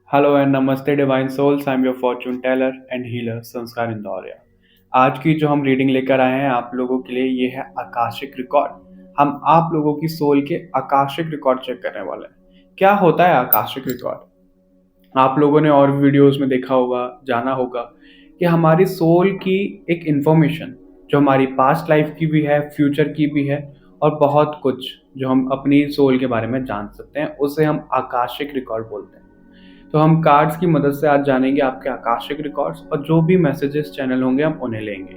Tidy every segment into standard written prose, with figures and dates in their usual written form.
Hello and नमस्ते divine souls. I am your fortune teller and healer Sanskar Indoria. आज की जो हम रीडिंग लेकर आए हैं आप लोगों के लिए ये है आकाशिक रिकॉर्ड। हम आप लोगों की सोल के आकाशिक रिकॉर्ड चेक करने वाले हैं। क्या होता है आकाशिक रिकॉर्ड? आप लोगों ने और भी वीडियोस में देखा होगा, जाना होगा कि हमारी सोल की एक इंफॉर्मेशन जो हमारी पास्ट लाइफ की भी है, फ्यूचर की भी है और बहुत कुछ जो हम अपनी सोल के बारे में जान सकते हैं, उसे हम आकाशिक रिकॉर्ड बोलते हैं। तो हम कार्ड्स की मदद से आज जानेंगे आपके आकाशिक रिकॉर्ड्स और जो भी मैसेजेस चैनल होंगे हम उन्हें लेंगे।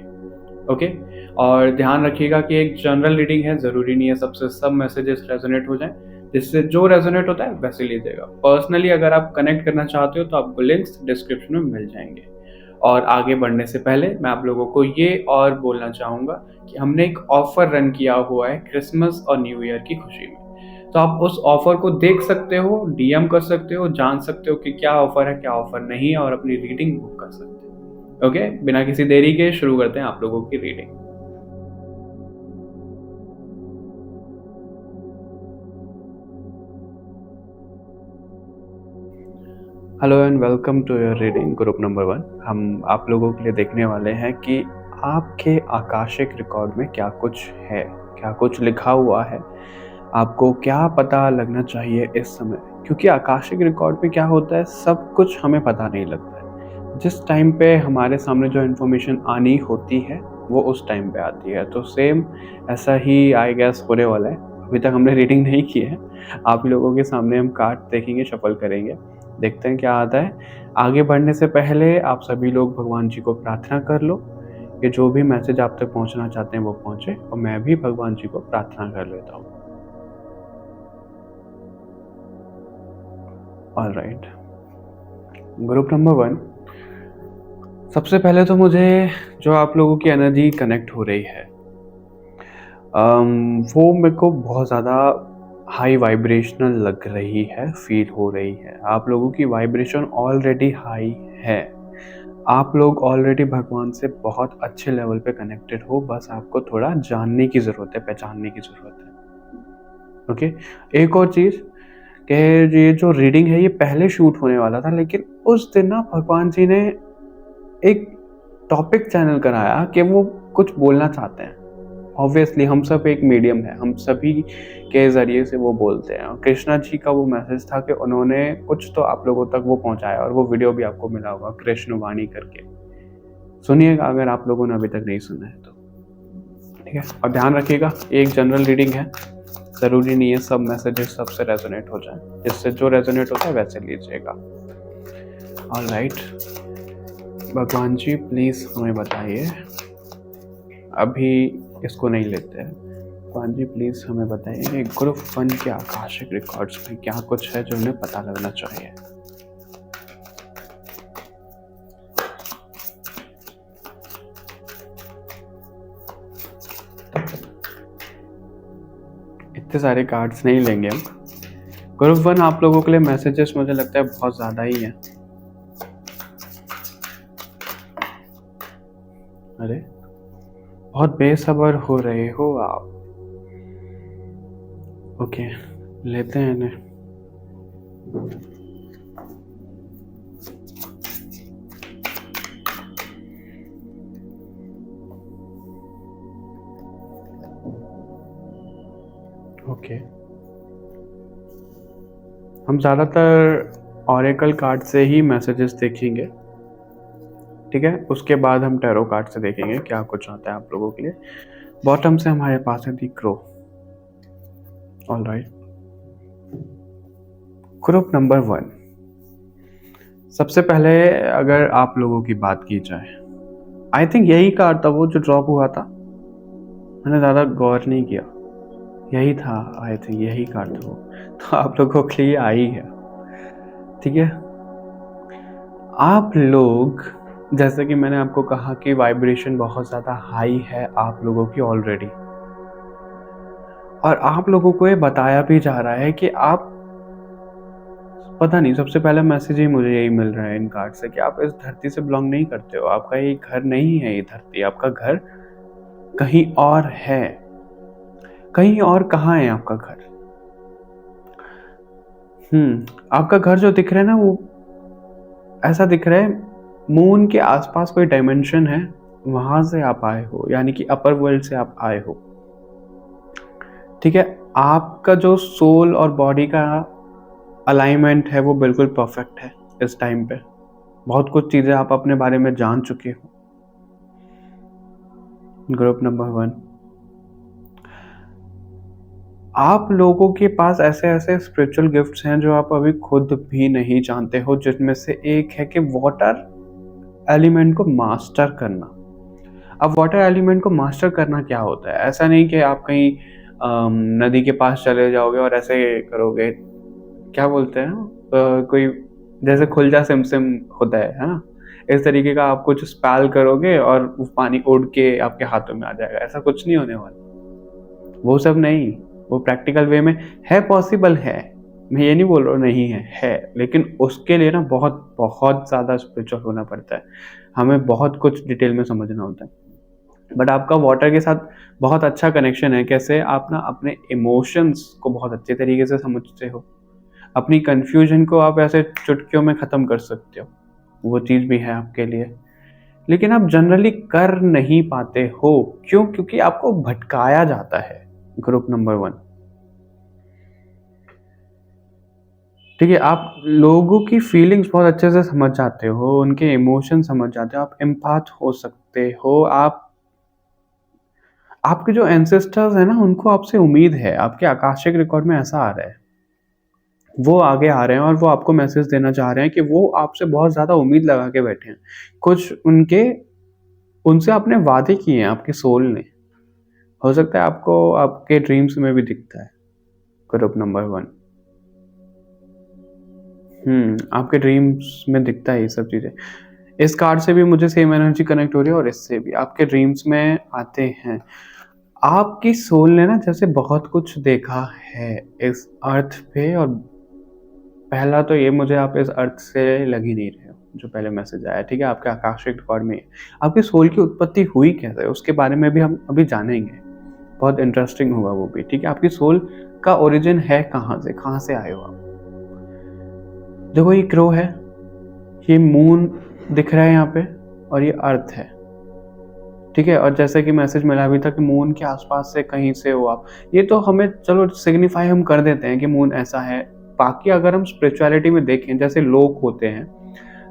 ओके। और ध्यान रखिएगा कि एक जनरल रीडिंग है, ज़रूरी नहीं है सबसे सब मैसेजेस रेजोनेट हो जाएं। जिससे जो रेजोनेट होता है वैसे लीजिएगा। पर्सनली अगर आप कनेक्ट करना चाहते हो तो आपको लिंक्स डिस्क्रिप्शन में मिल जाएंगे। और आगे बढ़ने से पहले मैं आप लोगों को ये और बोलना चाहूँगा कि हमने एक ऑफर रन किया हुआ है क्रिसमस और न्यू ईयर की खुशी में। तो आप उस ऑफर को देख सकते हो, डीएम कर सकते हो, जान सकते हो कि क्या ऑफर है क्या ऑफर नहीं है और अपनी रीडिंग बुक कर सकते हो। ओके, बिना किसी देरी के शुरू करते हैं आप लोगों की reading. Hello and welcome to your reading group number 1। हम आप लोगों के लिए देखने वाले हैं कि आपके आकाशिक रिकॉर्ड में क्या कुछ है, क्या कुछ लिखा हुआ है, आपको क्या पता लगना चाहिए इस समय। क्योंकि आकाशिक रिकॉर्ड में क्या होता है, सब कुछ हमें पता नहीं लगता है। जिस टाइम पे हमारे सामने जो इन्फॉर्मेशन आनी होती है वो उस टाइम पे आती है। तो सेम ऐसा ही आई गेस होने वाला है। अभी तक हमने रीडिंग नहीं की है। आप लोगों के सामने हम कार्ड देखेंगे, शफल करेंगे, देखते हैं क्या आता है। आगे बढ़ने से पहले आप सभी लोग भगवान जी को प्रार्थना कर लो कि जो भी मैसेज आप तक पहुंचना चाहते हैं वो पहुंचे, और मैं भी भगवान जी को प्रार्थना कर लेता हूँ। Alright, group number 1। सबसे पहले तो मुझे जो आप लोगों की एनर्जी कनेक्ट हो रही है वो मेरे को बहुत ज़्यादा हाई वाइब्रेशनल लग रही है, फील हो रही है। आप लोगों की वाइब्रेशन ऑलरेडी हाई है। आप लोग ऑलरेडी भगवान से बहुत अच्छे लेवल पे कनेक्टेड हो, बस आपको थोड़ा जानने की ज़रूरत है, पहचानने की ज़रूरत है। ओके। एक और चीज़ कि ये जो रीडिंग है ये पहले शूट होने वाला था, लेकिन उस दिन ना भगवान जी ने एक टॉपिक चैनल कराया कि वो कुछ बोलना चाहते हैं। ऑब्वियसली हम सब एक मीडियम है, हम सभी के ज़रिए से वो बोलते हैं। और कृष्णा जी का वो मैसेज था कि उन्होंने कुछ तो आप लोगों तक वो पहुंचाया, और वो वीडियो भी आपको मिला होगा, कृष्ण वाणी करके। सुनिएगा अगर आप लोगों ने अभी तक नहीं सुना है तो। ठीक है, और ध्यान रखिएगा एक जनरल रीडिंग है, ज़रूरी नहीं है सब मैसेजेस सबसे रेजोनेट हो जाए। जिससे जो रेजोनेट होता है वैसे लीजिएगा। ऑलराइट, भगवान जी प्लीज़ हमें बताइए, अभी इसको नहीं लेते हैं। भगवान जी प्लीज़ हमें बताइए कि ग्रुप 1 के आकाशिक रिकॉर्ड्स में क्या कुछ है जो उन्हें पता लगना चाहिए। इतने सारे कार्ड्स नहीं लेंगे हम। ग्रुप 1 आप लोगों के लिए मैसेजेस मुझे लगता है बहुत ज़्यादा ही है। अरे बहुत बेसब्र हो रहे हो आप। ओके, लेते हैं इन्हें। ओके, हम ज़्यादातर ऑरेकल कार्ड से ही मैसेजेस देखेंगे। ठीक है, उसके बाद हम टैरो कार्ड से देखेंगे क्या कुछ आता है आप लोगों के लिए। बॉटम से हमारे पास है दी क्रो। Alright, group number 1। सबसे पहले अगर आप लोगों की बात की जाए, आई थिंक यही कार्ड था वो जो ड्रॉप हुआ था। मैंने ज़्यादा गौर नहीं किया, यही था। आई थिंक यही कार्ड था वो। तो आप लोगों के लिए आई है। ठीक है, आप लोग, जैसे कि मैंने आपको कहा कि वाइब्रेशन बहुत ज़्यादा हाई है आप लोगों की ऑलरेडी, और आप लोगों को ये बताया भी जा रहा है कि आप, पता नहीं, सबसे पहला मैसेज ही मुझे यही मिल रहा है इन कार्ड से कि आप इस धरती से बिलोंग नहीं करते हो। आपका ये घर नहीं है, ये धरती, आपका घर कहीं और है। कहीं और कहाँ है आपका घर? आपका घर जो दिख रहा है ना, वो ऐसा दिख रहा है मून के आसपास कोई डायमेंशन है, वहां से आप आए हो, यानी कि अपर वर्ल्ड से आप आए हो। ठीक है, आपका जो सोल और बॉडी का अलाइनमेंट है वो बिल्कुल परफेक्ट है इस टाइम पे। बहुत कुछ चीजें आप अपने बारे में जान चुके हो। ग्रुप नंबर 1, आप लोगों के पास ऐसे ऐसे स्पिरिचुअल गिफ्ट्स हैं जो आप अभी खुद भी नहीं जानते हो, जिनमें से एक है कि वाटर एलिमेंट को मास्टर करना। अब वाटर एलिमेंट को मास्टर करना क्या होता है? ऐसा नहीं कि आप कहीं नदी के पास चले जाओगे और ऐसे करोगे, क्या बोलते हैं कोई जैसे खुल जा सिम होता है ना, इस तरीके का आप कुछ स्पेल करोगे और वो पानी उड़ के आपके हाथों में आ जाएगा। ऐसा कुछ नहीं होने वाला, वो सब नहीं। वो प्रैक्टिकल वे में है, पॉसिबल है, मैं ये नहीं बोल रहा हूँ नहीं है, लेकिन उसके लिए ना बहुत बहुत ज़्यादा स्पिरिचुअल होना पड़ता है, हमें बहुत कुछ डिटेल में समझना होता है। बट आपका वाटर के साथ बहुत अच्छा कनेक्शन है। कैसे? आप ना अपने इमोशंस को बहुत अच्छे तरीके से समझते हो, अपनी कन्फ्यूजन को आप ऐसे चुटकियों में ख़त्म कर सकते हो, वो चीज़ भी है आपके लिए। लेकिन आप जनरली कर नहीं पाते हो, क्यों? क्योंकि आपको भटकाया जाता है। ग्रुप नंबर 1, ठीक है, आप लोगों की फीलिंग्स बहुत अच्छे से समझ जाते हो, उनके इमोशन समझ जाते हो, आप एम्पैथ हो सकते हो। आपके जो एंसेस्टर्स हैं ना, उनको आपसे उम्मीद है, आपके आकाशिक रिकॉर्ड में ऐसा आ रहा है, वो आगे आ रहे हैं और वो आपको मैसेज देना चाह रहे हैं कि वो आपसे बहुत ज़्यादा उम्मीद लगा के बैठे हैं। कुछ उनसे आपने वादे किए हैं, आपके सोल ने। हो सकता है आपको आपके ड्रीम्स में भी दिखता है। ग्रुप नंबर 1, आपके ड्रीम्स में दिखता है ये सब चीज़ें। इस कार्ड से भी मुझे सेम एनर्जी कनेक्ट हो रही है और इससे भी आपके ड्रीम्स में आते हैं। आपकी सोल ने ना जैसे बहुत कुछ देखा है इस अर्थ पे, और पहला तो ये, मुझे आप इस अर्थ से लग ही नहीं रहे हो, जो पहले मैसेज आया। ठीक है, आपके आकाशिक रिकॉर्ड में आपकी सोल की उत्पत्ति हुई कैसे, उसके बारे में भी हम अभी जानेंगे। बहुत इंटरेस्टिंग होगा वो भी। ठीक है, आपकी सोल का ओरिजिन है कहाँ से आए हो आप? देखो, ये क्रो है, ये मून दिख रहा है यहाँ पे, और ये अर्थ है। ठीक है, और जैसे कि मैसेज मिला भी था कि मून के आसपास से कहीं से हो आप, ये तो हमें चलो सिग्निफाई हम कर देते हैं कि मून ऐसा है। बाकी अगर हम स्पिरिचुअलिटी में देखें, जैसे लोक होते हैं,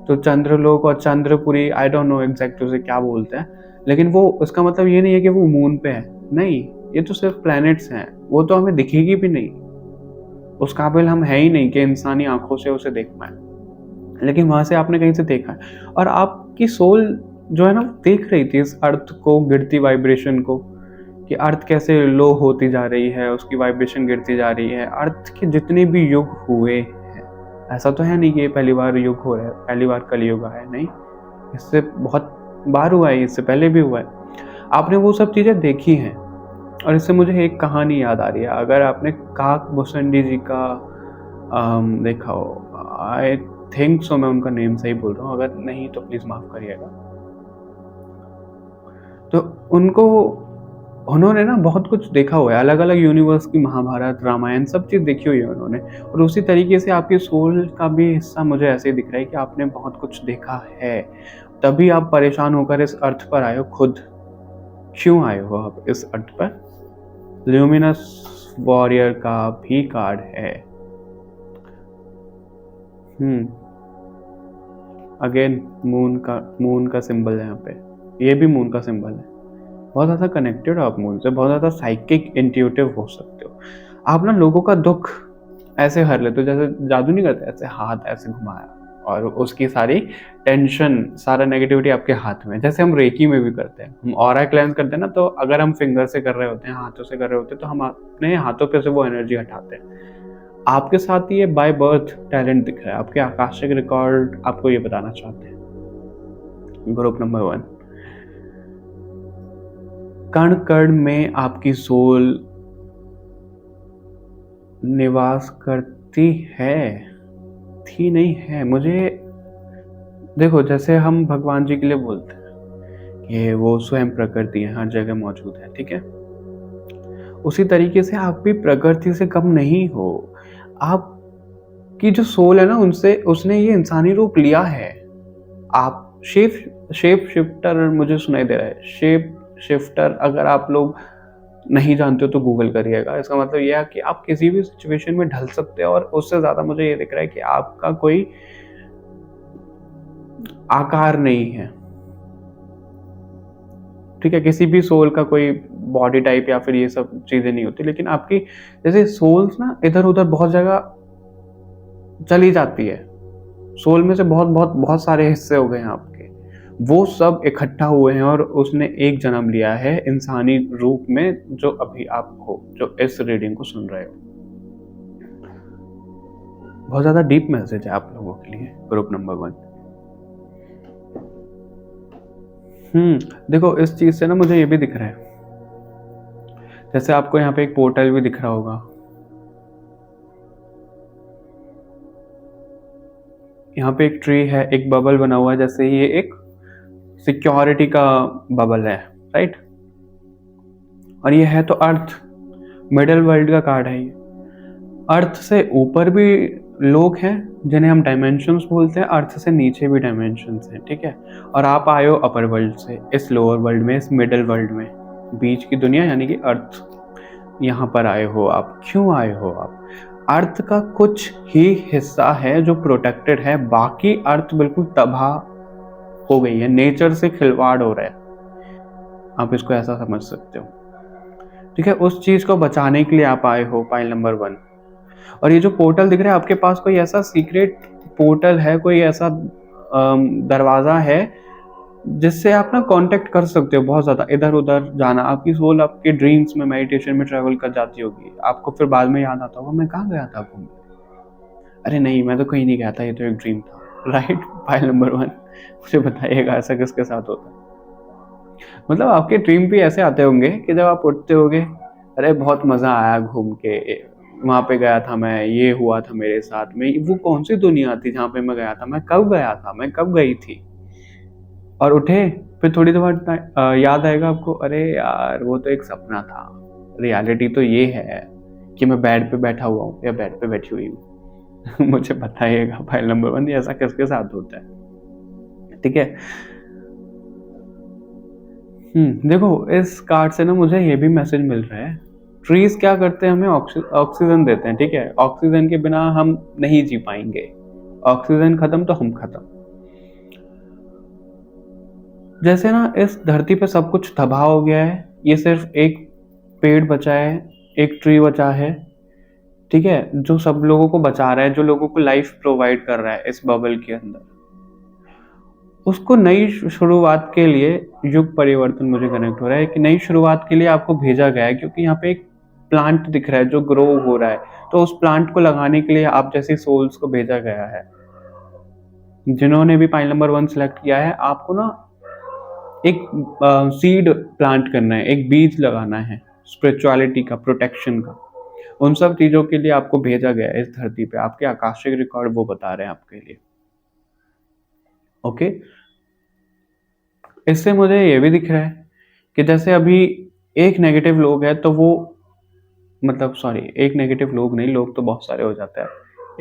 तो चंद्रलोक और Chandrapuri, I don't know exact उसे क्या बोलते हैं, लेकिन वो उसका मतलब ये नहीं है कि वो मून पे है, नहीं, ये तो सिर्फ प्लैनेट्स हैं, वो तो हमें दिखेगी भी नहीं, उस काबिल हम है ही नहीं कि इंसानी आंखों से उसे देख पाए। लेकिन वहां से आपने कहीं से देखा है, और आपकी सोल जो है ना, देख रही थी इस अर्थ को, गिरती वाइब्रेशन को, कि अर्थ कैसे लो होती जा रही है, उसकी वाइब्रेशन गिरती जा रही है। अर्थ के जितने भी युग हुए हैं, ऐसा तो है नहीं कि ये पहली बार युग हो रहा है, पहली बार कलयुग है, नहीं, इससे बहुत बार हुआ है, इससे पहले भी हुआ है। आपने वो सब चीज़ें देखी हैं, और इससे मुझे एक कहानी याद आ रही है। अगर आपने काक भुसंडी जी का देखा हो, आई थिंक सो, मैं उनका नेम सही बोल रहा हूँ, अगर नहीं तो प्लीज़ माफ़ करिएगा। तो उन्होंने ना बहुत कुछ देखा हुआ है, अलग अलग यूनिवर्स की, महाभारत, रामायण, सब चीज़ देखी हुई है उन्होंने। और उसी तरीके से आपकी सोल का भी हिस्सा मुझे ऐसे ही दिख रहा है कि आपने बहुत कुछ देखा है, तभी आप परेशान होकर इस अर्थ पर आए हो खुद। क्यों आए हो आप इस अर्थ पर? ल्यूमिनस वॉरियर का भी कार्ड है। अगेन मून का सिंबल है यहाँ पे, ये भी मून का सिंबल है। बहुत ज़्यादा कनेक्टेड हो आप मून से, बहुत ज़्यादा साइकिक, इंट्यूटिव हो सकते हो आप। ना लोगों का दुख ऐसे हर लेते हो, जैसे जादू नहीं करते, ऐसे हाथ ऐसे घुमाया और उसकी सारी टेंशन, सारा नेगेटिविटी आपके हाथ में, जैसे हम रेकी में भी करते हैं, हम ऑरा क्लेंस करते हैं ना, तो अगर हम फिंगर से कर रहे होते हैं, हाथों से कर रहे होते हैं, तो हम अपने हाथों पे से वो एनर्जी हटाते हैं। आपके साथ ये बाय बर्थ टैलेंट दिख रहा है, आपके आकाशिक रिकॉर्ड आपको ये बताना चाहते हैं। ग्रुप नंबर 1, कण कण में आपकी सोल निवास करती है, थी नहीं है। मुझे देखो, जैसे हम भगवान जी के लिए बोलते हैं कि वो स्वयं प्रकृति है, हर जगह मौजूद है, ठीक है, उसी तरीके से आप भी प्रकृति से कम नहीं हो। आप कि जो सोल है ना, उनसे उसने ये इंसानी रूप लिया है। आप शेप शिफ्टर मुझे सुनाई दे रहा है, शेप शिफ्टर अगर आप लोग नहीं जानते हो तो गूगल करिएगा। इसका मतलब यह है कि आप किसी भी सिचुएशन में ढल सकते हो, और उससे ज्यादा मुझे ये दिख रहा है कि आपका कोई आकार नहीं है, ठीक है। किसी भी सोल का कोई बॉडी टाइप या फिर ये सब चीजें नहीं होती, लेकिन आपकी जैसे सोल्स ना इधर उधर बहुत जगह चली जाती है। सोल में से बहुत बहुत बहुत सारे हिस्से हो गए हैं आपके, वो सब इकट्ठा हुए हैं और उसने एक जन्म लिया है इंसानी रूप में, जो अभी आप हो, जो इस रीडिंग को सुन रहे हो। बहुत ज्यादा डीप मैसेज है आप लोगों के लिए, ग्रुप नंबर 1। देखो इस चीज से ना मुझे ये भी दिख रहा है, जैसे आपको यहाँ पे एक पोर्टल भी दिख रहा होगा। यहाँ पे एक ट्री है, एक बबल बना हुआ है, जैसे ये एक सिक्योरिटी का बबल है, राइट। और ये है तो अर्थ, मिडल वर्ल्ड का कार्ड है ये। अर्थ से ऊपर भी लोग हैं जिन्हें हम डायमेंशंस बोलते हैं, अर्थ से नीचे भी डायमेंशंस हैं, ठीक है। और आप आए हो अपर वर्ल्ड से, इस लोअर वर्ल्ड में, इस मिडल वर्ल्ड में, बीच की दुनिया यानी कि अर्थ, यहाँ पर आए हो आप। क्यों आए हो आप? अर्थ का कुछ ही हिस्सा है जो प्रोटेक्टेड है, बाकी अर्थ बिल्कुल तबाह हो गई है, नेचर से खिलवाड़ हो रहा है, आप इसको ऐसा समझ सकते हो, ठीक है। उस चीज को बचाने के लिए आप आए हो, पाइल नंबर 1। और ये जो पोर्टल दिख रहा है आपके पास, कोई ऐसा सीक्रेट पोर्टल है, कोई ऐसा दरवाजा है जिससे आप ना कांटेक्ट कर सकते हो। बहुत ज्यादा इधर उधर जाना, आपकी सोल आपके ड्रीम्स में, मेडिटेशन में ट्रैवल कर जाती होगी, आपको फिर बाद में याद आता होगा मैं कहाँ गया था घूमने, अरे नहीं मैं तो कहीं नहीं गया था, ये तो एक ड्रीम था, राइट। फाइल नंबर 1, मुझे बताइएगा ऐसा किसके साथ होता है। मतलब आपके ड्रीम भी ऐसे आते होंगे कि जब आप उठते होगे, अरे बहुत मजा आया घूम के, वहां पे गया था मैं, ये हुआ था मेरे साथ में, वो कौन सी दुनिया थी जहाँ पे मैं गया था, मैं कब गया था, मैं कब गई थी। और उठे फिर थोड़ी देर बाद याद आएगा आपको, अरे यार वो तो एक सपना था, रियलिटी तो ये है कि मैं बेड पे बैठा हुआ हूँ या बेड पे बैठी हुई हूँ। मुझे बताइएगा फाइल नंबर 1 ऐसा किसके साथ होता है, ठीक है। देखो इस कार्ड से ना मुझे ये भी मैसेज मिल रहा है, ट्रीज क्या करते हैं, हमें ऑक्सीजन देते हैं, ठीक है। ऑक्सीजन के बिना हम नहीं जी पाएंगे, ऑक्सीजन खत्म तो हम खत्म। जैसे ना इस धरती पे सब कुछ तबाह हो गया है, ये सिर्फ एक पेड़ बचा है, एक ट्री बचा है, ठीक है, जो सब लोगों को बचा रहा है, जो लोगों को लाइफ प्रोवाइड कर रहा है इस बबल के अंदर। उसको नई शुरुआत के लिए, युग परिवर्तन मुझे कनेक्ट हो रहा है कि नई शुरुआत के लिए आपको भेजा गया है, क्योंकि यहाँ पे एक प्लांट दिख रहा है जो ग्रो हो रहा है, तो उस प्लांट को लगाने के लिए आप जैसी सोल्स को भेजा गया है। जिन्होंने भी पाइल नंबर 1 सिलेक्ट किया है, आपको ना एक सीड प्लांट करना है, एक बीज लगाना है स्पिरिचुअलिटी का, प्रोटेक्शन का, उन सब चीजों के लिए आपको भेजा गया है इस धरती पे। आपके आकाशिक रिकॉर्ड वो बता रहे हैं आपके लिए, ओके। इससे मुझे ये भी दिख रहा है कि जैसे अभी एक नेगेटिव लोग है तो वो, मतलब सॉरी, एक नेगेटिव लोग नहीं, लोग तो बहुत सारे हो जाते हैं,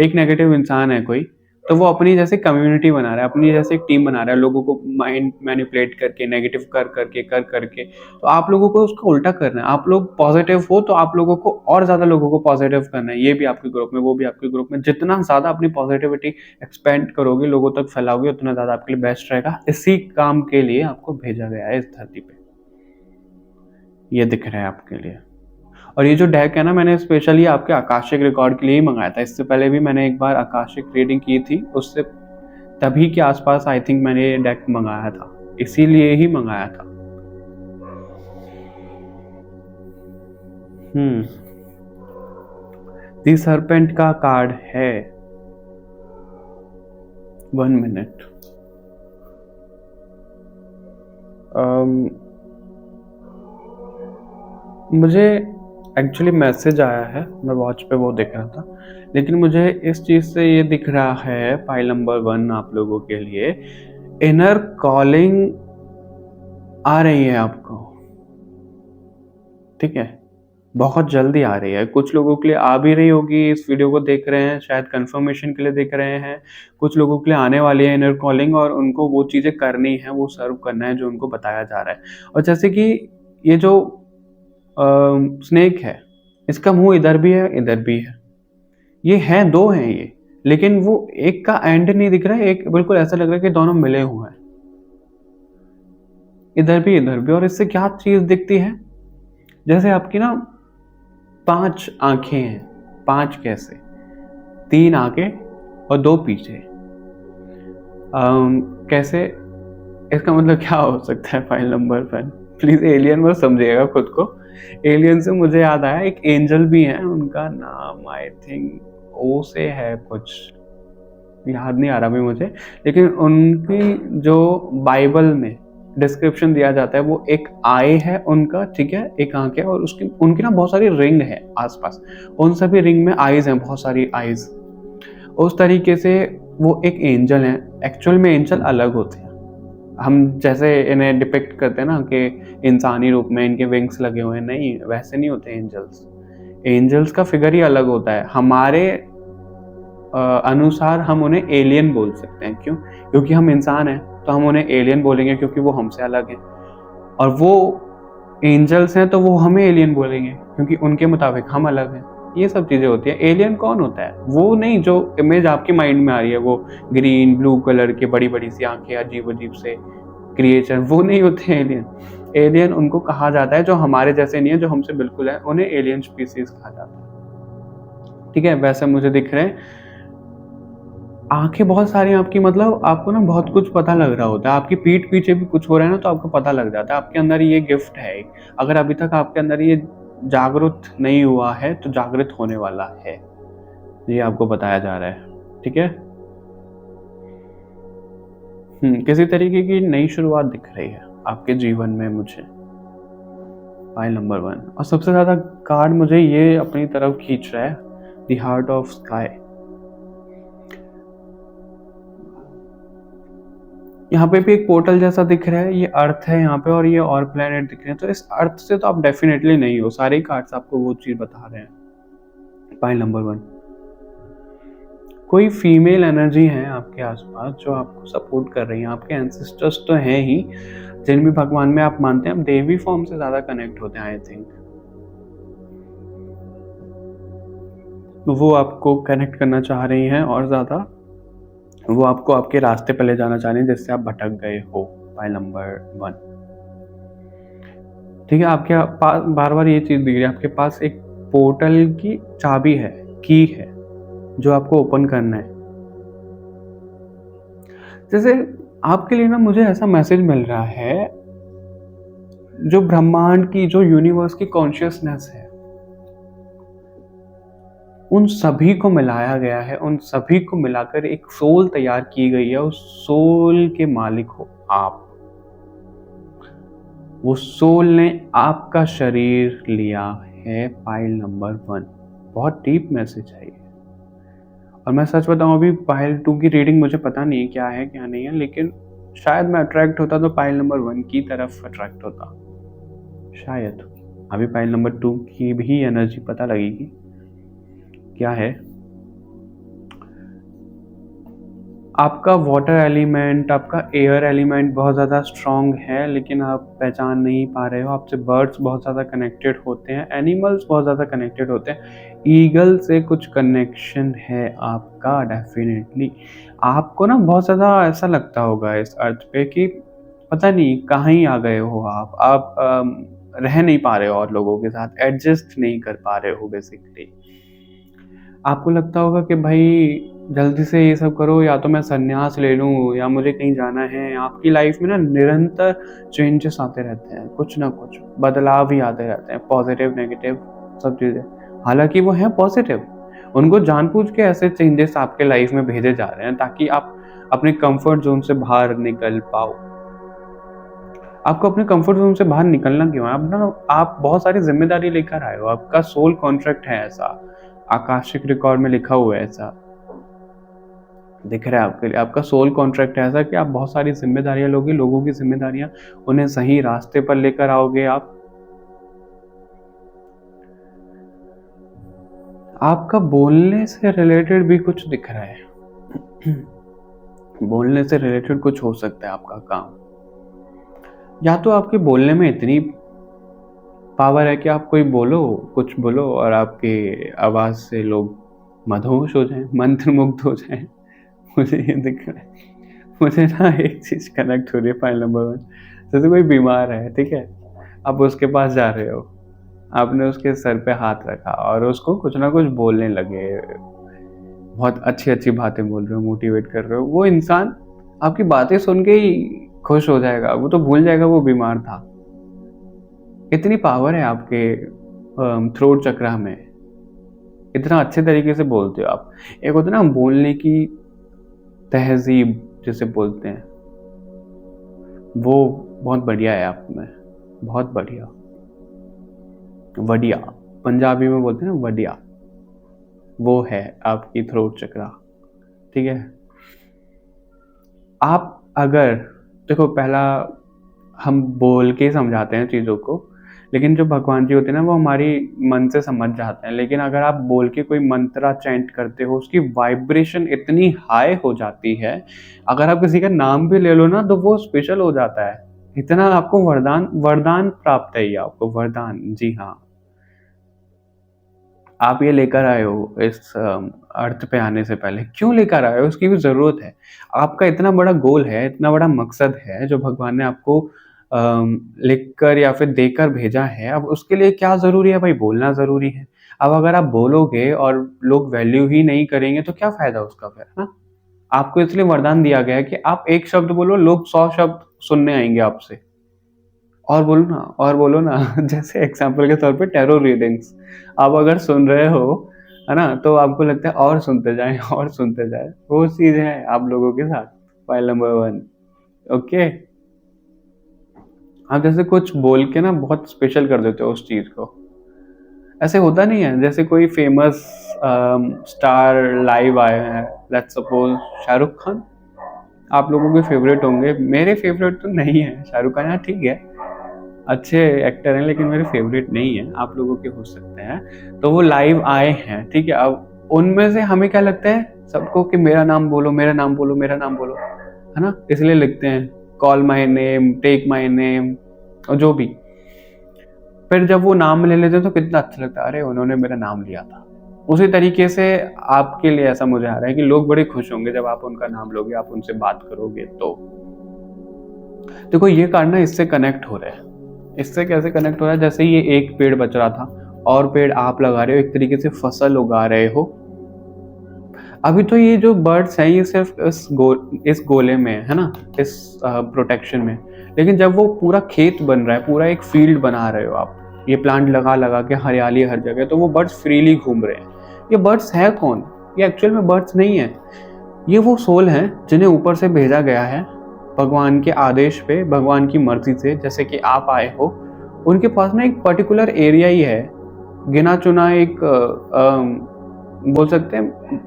एक नेगेटिव इंसान है कोई, तो वो अपनी जैसे कम्युनिटी बना रहा है, अपनी जैसे एक टीम बना रहा है, लोगों को माइंड मैनिपुलेट करके, नेगेटिव कर करके। तो आप लोगों को उसका उल्टा करना है, आप लोग पॉजिटिव हो तो आप लोगों को और ज्यादा लोगों को पॉजिटिव करना है, ये भी आपके ग्रुप में, वो भी आपके ग्रुप में। जितना ज्यादा अपनी पॉजिटिविटी एक्सपेंड करोगे, लोगों तक फैलाओगे, उतना ज्यादा आपके लिए बेस्ट रहेगा। इसी काम के लिए आपको भेजा गया है इस धरती पे, ये दिख रहा है आपके लिए। और ये जो डेक है ना, मैंने स्पेशली आपके आकाशिक रिकॉर्ड के लिए ही मंगाया था। इससे पहले भी मैंने एक बार आकाशिक रीडिंग की थी, उससे तभी के आसपास आई थिंक मैंने ये डेक मंगाया था, इसीलिए ही मंगाया था। दी सरपेंट का कार्ड है, 1 मिनट। मुझे एक्चुअली मैसेज आया है, मैं वॉच पे वो देख रहा था, लेकिन मुझे इस चीज से ये दिख रहा है फाइल नंबर 1 आप लोगों के लिए, इनर कॉलिंग आ रही है आपको, ठीक है। बहुत जल्दी आ रही है। कुछ लोगों के लिए आ भी रही होगी, इस वीडियो को देख रहे हैं, शायद कंफर्मेशन के लिए देख रहे हैं। कुछ लोगों के लिए आने वाली है इनर कॉलिंग और उनको वो चीज़ें करनी है, वो सर्व करना है जो उनको बताया जा रहा है। और जैसे कि ये जो स्नेक है, इसका मुँह इधर भी है, इधर भी है। ये हैं, 2 हैं ये, लेकिन वो एक का एंड नहीं दिख रहा है, एक बिल्कुल ऐसा लग रहा है कि दोनों मिले हुए हैं। इधर भी और इससे क्या चीज़ दिखती है? जैसे आपकी ना 5 आँखें हैं, 5 कैसे? 3 आगे और 2 पीछे। कैसे? इसका मतलब क्या हो सकता है फाइल नंबर 1? प्लीज़ एलियन मत समझिएगा खुद को। एलियन से मुझे याद आया एक एंजल भी है, उनका नाम आई थिंक ओ से है कुछ, याद नहीं आ रहा भी मुझे, लेकिन उनकी जो बाइबल में डिस्क्रिप्शन दिया जाता है वो एक आई है उनका, ठीक है, एक आंख है और उसकी उनकी ना बहुत सारी रिंग है आसपास, उन सभी रिंग में आईज हैं, बहुत सारी आईज। उस तरीके से वो एक एंजल है। एक्चुअल में एंजल अलग होते हैं, हम जैसे इन्हें डिपिक्ट करते हैं ना कि इंसानी रूप में इनके विंग्स लगे हुए हैं, नहीं वैसे नहीं होते एंजल्स। एंजल्स का फिगर ही अलग होता है। हमारे अनुसार हम उन्हें एलियन बोल सकते हैं। क्यों? क्योंकि हम इंसान हैं तो हम उन्हें एलियन बोलेंगे क्योंकि वो हमसे अलग हैं। और वो एंजल्स हैं तो वो हमें एलियन बोलेंगे क्योंकि उनके मुताबिक हम अलग हैं। ये सब चीज़ें होती हैं। एलियन कौन होता है? वो नहीं जो इमेज आपके माइंड में आ रही है, वो ग्रीन ब्लू कलर के बड़ी बड़ी सी आंखें, अजीब अजीब से क्रिएचर, वो नहीं होते हैं एलियन। एलियन उनको कहा जाता है जो हमारे जैसे नहीं है, जो हमसे बिल्कुल है, उन्हें एलियन स्पीसीज कहा जाता है। ठीक है, वैसे मुझे दिख रहे हैं आंखें बहुत सारी आपकी, मतलब आपको ना बहुत कुछ पता लग रहा होता है। आपकी पीठ पीछे भी कुछ हो रहा है ना तो आपको पता लग जाता है। आपके अंदर ये गिफ्ट है एक। अगर अभी तक आपके अंदर ये जागरूक नहीं हुआ है तो जागृत होने वाला है, ये आपको बताया जा रहा है। ठीक है, किसी तरीके की नई शुरुआत दिख रही है आपके जीवन में मुझे। फाइल नंबर 1 और सबसे ज्यादा कार्ड मुझे ये अपनी तरफ खींच रहा है, द हार्ट ऑफ स्काई। यहाँ पे भी एक पोर्टल जैसा दिख रहा है, ये अर्थ है यहाँ पे और ये और प्लेनेट दिख रहे हैं। तो इस अर्थ से तो आप डेफिनेटली नहीं हो, सारे कार्ड्स आपको वो चीज बता रहे हैं। फाइल नंबर 1, कोई फीमेल एनर्जी है आपके आसपास जो आपको सपोर्ट कर रही है। आपके एंसेस्टर्स तो हैं ही, जिन भी भगवान में आप मानते हैं, आप देवी फॉर्म से ज्यादा कनेक्ट होते हैं आई थिंक। वो आपको कनेक्ट करना चाह रही हैं और ज्यादा वो आपको आपके रास्ते पर ले जाना चाह रही है जिससे आप भटक गए हो। फाइल नंबर 1, ठीक है, आपके पास बार बार ये चीज दिख रही है, आपके पास एक पोर्टल की चाबी है, की है, जो आपको ओपन करना है। जैसे आपके लिए ना मुझे ऐसा मैसेज मिल रहा है, जो ब्रह्मांड की, जो यूनिवर्स की कॉन्शियसनेस है, उन सभी को मिलाया गया है, उन सभी को मिलाकर एक सोल तैयार की गई है। उस सोल के मालिक हो आप। वो सोल ने आपका शरीर लिया है। फाइल नंबर 1, बहुत डीप मैसेज है ये। और मैं सच बताऊं, अभी फाइल 2 की रीडिंग मुझे पता नहीं है क्या है क्या नहीं है, लेकिन शायद मैं अट्रैक्ट होता तो फाइल नंबर 1 की तरफ अट्रैक्ट होता, शायद। अभी फाइल नंबर 2 की भी एनर्जी पता लगेगी क्या है। आपका वाटर एलिमेंट, आपका एयर एलिमेंट बहुत ज़्यादा स्ट्रॉन्ग है, लेकिन आप पहचान नहीं पा रहे हो। आपसे बर्ड्स बहुत ज़्यादा कनेक्टेड होते हैं, एनिमल्स बहुत ज़्यादा कनेक्टेड होते हैं, ईगल से कुछ कनेक्शन है आपका डेफिनेटली। आपको ना बहुत ज़्यादा ऐसा लगता होगा इस अर्थ पे कि पता नहीं कहाँ ही आ गए हो आप रह नहीं पा रहे हो और लोगों के साथ एडजस्ट नहीं कर पा रहे हो बेसिकली। आपको लगता होगा कि भाई जल्दी से ये सब करो, या तो मैं संन्यास ले लूँ या मुझे कहीं जाना है। आपकी लाइफ में ना निरंतर चेंजेस आते रहते हैं, कुछ ना कुछ बदलाव ही आते रहते हैं, पॉजिटिव नेगेटिव सब चीज़ें। हालांकि वो हैं पॉजिटिव, उनको जानबूझ के ऐसे चेंजेस आपके लाइफ में भेजे जा रहे हैं ताकि आप अपने कंफर्ट जोन से बाहर निकल पाओ। आपको अपने कंफर्ट जोन से बाहर निकलना क्यों है? आप बहुत सारी जिम्मेदारी लेकर आए हो, आपका सोल कॉन्ट्रैक्ट है ऐसा, आकाशिक रिकॉर्ड में लिखा हुआ है ऐसा दिख रहा है आपके लिए। आपका सोल कॉन्ट्रैक्ट है ऐसा कि आप बहुत सारी जिम्मेदारियां लोगे, लोगों की जिम्मेदारियां, उन्हें सही रास्ते पर लेकर आओगे आप। आपका बोलने से रिलेटेड भी कुछ दिख रहा है। बोलने से रिलेटेड कुछ हो सकता है आपका काम, या तो आपके बोलने में इतनी पावर है कि आप कोई बोलो, कुछ बोलो और आपके आवाज से लोग मदहोश हो जाएं, मंत्रमुग्ध हो जाएं। मुझे ये दिख रहा है। मुझे ना एक चीज कनेक्ट हो रही है, फाइल नंबर 1। जैसे कोई बीमार है, ठीक है, आप उसके पास जा रहे हो, आपने उसके सर पे हाथ रखा और उसको कुछ ना कुछ बोलने लगे, बहुत अच्छी अच्छी बातें बोल रहे हो, मोटिवेट कर रहे हो, वो इंसान आपकी बातें सुन के ही खुश हो जाएगा, वो तो भूल जाएगा वो बीमार था। इतनी पावर है आपके थ्रोट चक्रा में, इतना अच्छे तरीके से बोलते हो आप। एक होता है ना बोलने की तहजीब जिसे बोलते हैं, वो बहुत बढ़िया है आप में, बहुत बढ़िया। वडिया, पंजाबी में बोलते हैं ना वडिया, वो है आपकी थ्रोट चक्रा, ठीक है। आप अगर देखो, पहला हम बोल के समझाते हैं चीज़ों को, लेकिन जो भगवान जी होते हैं ना, वो हमारी मन से समझ जाते हैं। लेकिन अगर आप बोल के कोई मंत्रा चैंट करते हो, उसकी वाइब्रेशन इतनी हाई हो जाती है, अगर आप किसी का नाम भी ले लो ना तो वो स्पेशल हो जाता है। इतना आपको वरदान वरदान प्राप्त है, ये आपको वरदान, जी हाँ। आप ये लेकर आए हो इस अर्थ पे आने से पहले, क्यों लेकर आए हो उसकी भी जरूरत है। आपका इतना बड़ा गोल है, इतना बड़ा मकसद है जो भगवान ने आपको लिख कर या फिर देकर भेजा है। अब उसके लिए क्या जरूरी है भाई? बोलना जरूरी है। अब अगर आप बोलोगे और लोग वैल्यू ही नहीं करेंगे तो क्या फायदा उसका फिर, है ना? आपको इसलिए वरदान दिया गया है कि आप एक शब्द बोलो, लोग 100 शब्द सुनने आएंगे आपसे। और बोलो ना, और बोलो ना। जैसे एग्जाम्पल के तौर पे टैरो रीडिंग्स आप अगर सुन रहे हो, है ना, तो आपको लगता है और सुनते जाएं और सुनते जाएं। वो चीज है आप लोगों के साथ, फाइल नंबर 1। ओके, आप जैसे कुछ बोल के ना बहुत स्पेशल कर देते हो उस चीज को। ऐसे होता नहीं है, जैसे कोई फेमस स्टार लाइव आए हैं, लेट्स सपोज शाहरुख खान, आप लोगों के फेवरेट होंगे, मेरे फेवरेट तो नहीं है शाहरुख खान। हाँ ठीक है, अच्छे एक्टर हैं, लेकिन मेरे फेवरेट नहीं है, आप लोगों के हो सकते हैं। तो वो लाइव आए हैं, ठीक है। अब उनमें से हमें क्या लगता है सबको कि मेरा नाम बोलो, मेरा नाम बोलो, मेरा नाम बोलो, है ना, इसलिए लिखते हैं call my name, take my name और जो भी। फिर जब वो नाम ले लेते हैं तो कितना अच्छा लगता है, अरे उन्होंने मेरा नाम लिया था। उसी तरीके से आपके लिए ऐसा मुझे आ रहा है कि लोग बड़े खुश होंगे जब आप उनका नाम लोगे, आप उनसे बात करोगे। तो देखो, ये कार्ड ना इससे कनेक्ट हो रहा है। इससे कैसे कनेक्ट हो रहा है? जैसे ये एक पेड़ बच रहा था और पेड़ आप लगा रहे हो, एक तरीके से फसल उगा रहे हो। अभी तो ये जो बर्ड्स हैं ये सिर्फ इस गोले में है ना, इस प्रोटेक्शन में। लेकिन जब वो पूरा खेत बन रहा है, पूरा एक फील्ड बना रहे हो आप, ये प्लांट लगा लगा के हरियाली हर जगह, तो वो बर्ड्स फ्रीली घूम रहे हैं। ये बर्ड्स है कौन? ये एक्चुअल में बर्ड्स नहीं है, ये वो सोल हैं जिन्हें ऊपर से भेजा गया है भगवान के आदेश पे, भगवान की मर्जी से। जैसे कि आप आए हो, उनके पास ना एक पर्टिकुलर एरिया ही है, गिना चुना एक बोल सकते हैं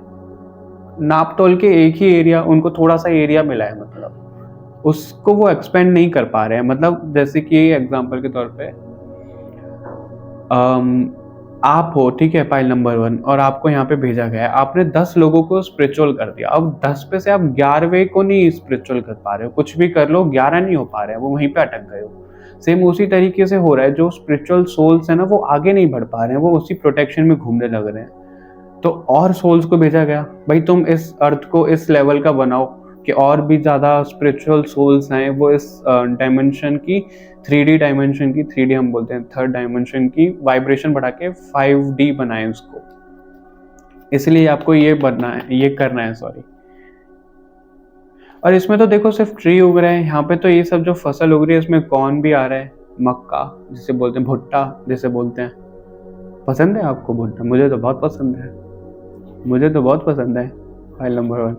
नाप तोल के एक ही एरिया, उनको थोड़ा सा एरिया मिला है, मतलब उसको वो एक्सपेंड नहीं कर पा रहे हैं। मतलब जैसे कि एग्जांपल के तौर पे आप हो, ठीक है, फाइल नंबर 1, और आपको यहाँ पे भेजा गया है, आपने 10 लोगों को स्पिरिचुअल कर दिया। अब 10 पे से आप 11वें को नहीं स्पिरिचुअल कर पा रहे हो, कुछ भी कर लो 11 नहीं हो पा रहे हैं, वो वहीं पे अटक गए हो। सेम उसी तरीके से हो रहा है, जो स्पिरिचुअल सोल्स है ना, वो आगे नहीं बढ़ पा रहे हैं, वो उसी प्रोटेक्शन में घूमने लग रहे हैं। तो और सोल्स को भेजा गया, भाई तुम इस अर्थ को इस लेवल का बनाओ कि और भी ज्यादा स्पिरिचुअल सोल्स हैं, वो इस डायमेंशन की, 3D डायमेंशन की, 3D हम बोलते हैं, थर्ड डायमेंशन की वाइब्रेशन बढ़ा के 5D बनाए उसको। इसलिए आपको ये बनना है, ये करना है, सॉरी। और इसमें तो देखो सिर्फ ट्री उग रहे हैं यहाँ पे, तो ये सब जो फसल उग रही है इसमें कौन भी आ रहा है, मक्का जिसे बोलते हैं, भुट्टा जिसे बोलते हैं। पसंद है आपको भुट्टा? मुझे तो बहुत पसंद है, मुझे तो बहुत पसंद है, फाइल नंबर 1।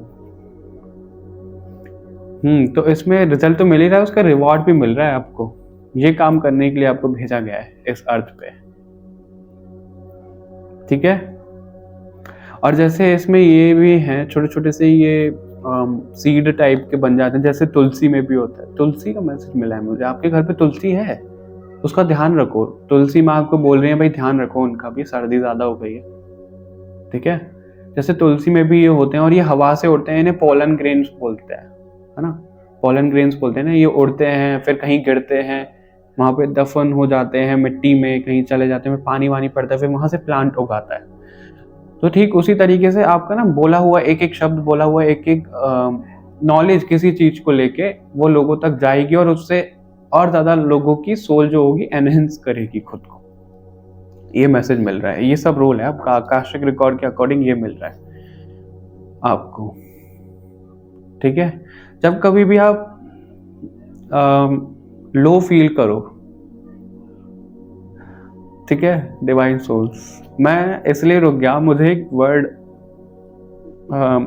तो इसमें रिजल्ट तो मिल ही रहा है, उसका रिवॉर्ड भी मिल रहा है आपको। ये काम करने के लिए आपको भेजा गया है इस अर्थ पे, ठीक है। और जैसे इसमें ये भी हैं छोटे छोटे से, ये सीड टाइप के बन जाते हैं, जैसे तुलसी में भी होता है। तुलसी का मैसेज मिला है मुझे, आपके घर पे तुलसी है, उसका ध्यान रखो। तुलसी माँ आपको बोल रही है भाई ध्यान रखो उनका भी, सर्दी ज्यादा हो गई है। ठीक है, जैसे तुलसी में भी ये होते हैं और ये हवा से उड़ते हैं, इन्हें पोलन ग्रेन्स बोलते हैं, है ना, पोलन ग्रेन्स बोलते हैं ना। ये उड़ते हैं, फिर कहीं गिरते हैं, वहाँ पे दफन हो जाते हैं मिट्टी में, कहीं चले जाते हैं, पानी वानी पड़ता है, फिर वहाँ से प्लांट उगाता है। तो ठीक उसी तरीके से आपका ना बोला हुआ एक एक शब्द, बोला हुआ एक एक नॉलेज किसी चीज को लेके वो लोगों तक जाएगी और उससे और ज्यादा लोगों की सोल जो होगी एनहेंस करेगी खुद को। ये मैसेज मिल रहा है, ये सब रोल है आपका आकाशिक रिकॉर्ड के अकॉर्डिंग, ये मिल रहा है आपको। ठीक है, जब कभी भी आप लो फील करो, ठीक है डिवाइन सोल्स, मैं इसलिए रुक गया, मुझे एक वर्ड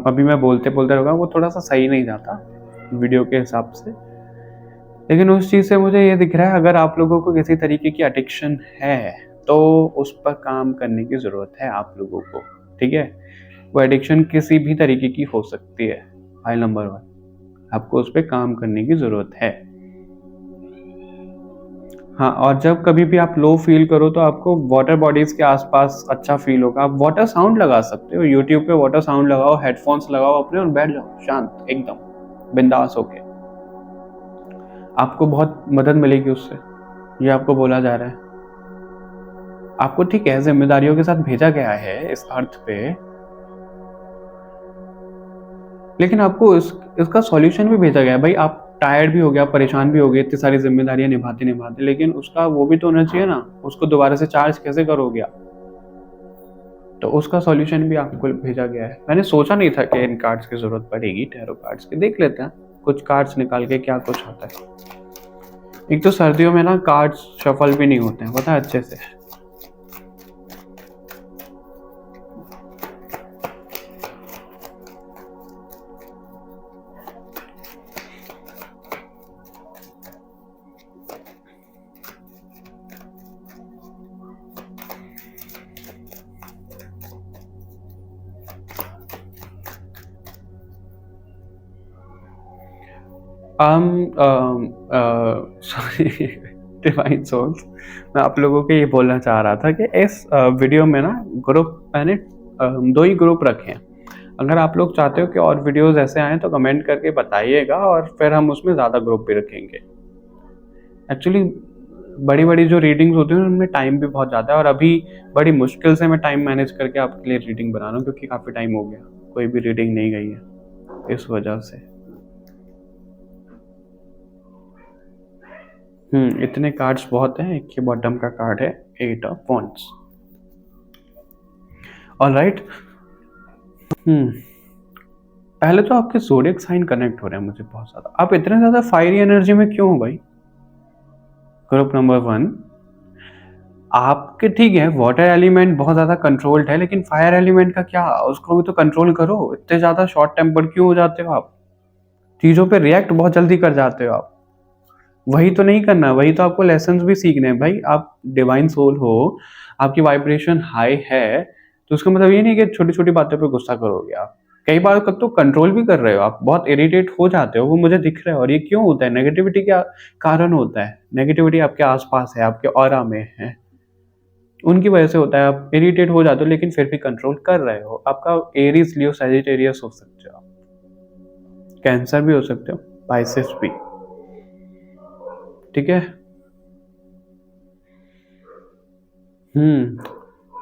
अभी मैं बोलते बोलते रहूँगा, वो थोड़ा सा सही नहीं जाता वीडियो के हिसाब से, लेकिन उस चीज़ से मुझे ये दिख रहा है अगर आप लोगों को किसी तरीके की एडिक्शन है तो उस पर काम करने की ज़रूरत है आप लोगों को। ठीक है, वो एडिक्शन किसी भी तरीके की हो सकती है। फाइल नंबर 1, आपको उस पर काम करने की ज़रूरत है। हाँ, और जब कभी भी आप लो फील करो तो आपको वाटर बॉडीज के आसपास अच्छा फील होगा। आप वाटर साउंड लगा सकते हो, यूट्यूब पे वाटर साउंड लगाओ, हेडफोन्स लगाओ अपने और बैठ जाओ शांत एकदम बिंदास होके, आपको बहुत मदद मिलेगी उससे। ये आपको बोला जा रहा है, आपको ठीक है जिम्मेदारियों के साथ भेजा गया है इस अर्थ पे, लेकिन आपको इसका सॉल्यूशन भी भेजा गया है। भाई आप टायर्ड भी हो गया, परेशान भी हो गए इतनी सारी जिम्मेदारियां निभाते निभाते, लेकिन उसका वो भी तो होना चाहिए ना, उसको दोबारा से चार्ज कैसे करोगे आप, तो उसका सॉल्यूशन भी आपको भेजा गया है। मैंने सोचा नहीं था कि इन कार्ड्स की जरूरत पड़ेगी, टैरो कार्ड्स की। देख लेते हैं कुछ कार्ड्स निकाल के क्या कुछ आता है। एक तो सर्दियों में ना कार्ड्स शफल भी नहीं होते हैं, पता है अच्छे से। सॉरी डिवाइन सोल्स, मैं आप लोगों को ये बोलना चाह रहा था कि इस वीडियो में ना ग्रुप मैंने 2 ही ग्रुप रखे हैं। अगर आप लोग चाहते हो कि और वीडियोस ऐसे आएँ तो कमेंट करके बताइएगा और फिर हम उसमें ज़्यादा ग्रुप भी रखेंगे। एक्चुअली बड़ी बड़ी जो रीडिंग्स होती हैं उनमें टाइम भी बहुत ज़्यादा है और अभी बड़ी मुश्किल से मैं टाइम मैनेज करके आपके लिए रीडिंग बना रहा हूँ, क्योंकि काफ़ी टाइम हो गया कोई भी रीडिंग नहीं गई है इस वजह से। इतने कार्ड्स बहुत हैं। एक के बॉटम का कार्ड है 8 ऑफ वॉन्ड्स। ऑलराइट, पहले तो आपके ज़ोडिएक साइन कनेक्ट हो रहे हैं मुझे बहुत ज़्यादा। आप इतने ज़्यादा फायरी एनर्जी में क्यों हो भाई? ग्रुप नंबर 1, आपके ठीक है वाटर एलिमेंट बहुत ज़्यादा कंट्रोल्ड है, लेकिन फायर एलिमेंट का क्या, उसको भी तो कंट्रोल करो। इतने ज़्यादा शॉर्ट टेम्पर्ड क्यों हो जाते हो आप? चीज़ों पे रिएक्ट बहुत जल्दी कर जाते हो आप। वही तो नहीं करना, वही तो आपको लेसन्स भी सीखने हैं भाई। आप डिवाइन सोल हो, आपकी वाइब्रेशन हाई है, तो उसका मतलब ये नहीं कि छोटी छोटी बातों पे गुस्सा करोगे आप। कई बार तो कंट्रोल भी कर रहे हो आप, बहुत इरिटेट हो जाते हो, वो मुझे दिख रहा है। और ये क्यों होता है? नेगेटिविटी का कारण होता है। नेगेटिविटी आपके आसपास है, आपके ऑरा में है, उनकी वजह से होता है। आप इरिटेट हो जाते हो लेकिन फिर भी कंट्रोल कर रहे हो। आपका एरीज, लियो, सजिटेरियस हो सकते हो, कैंसर भी हो सकते हो, पाइसेस भी। ठीक है,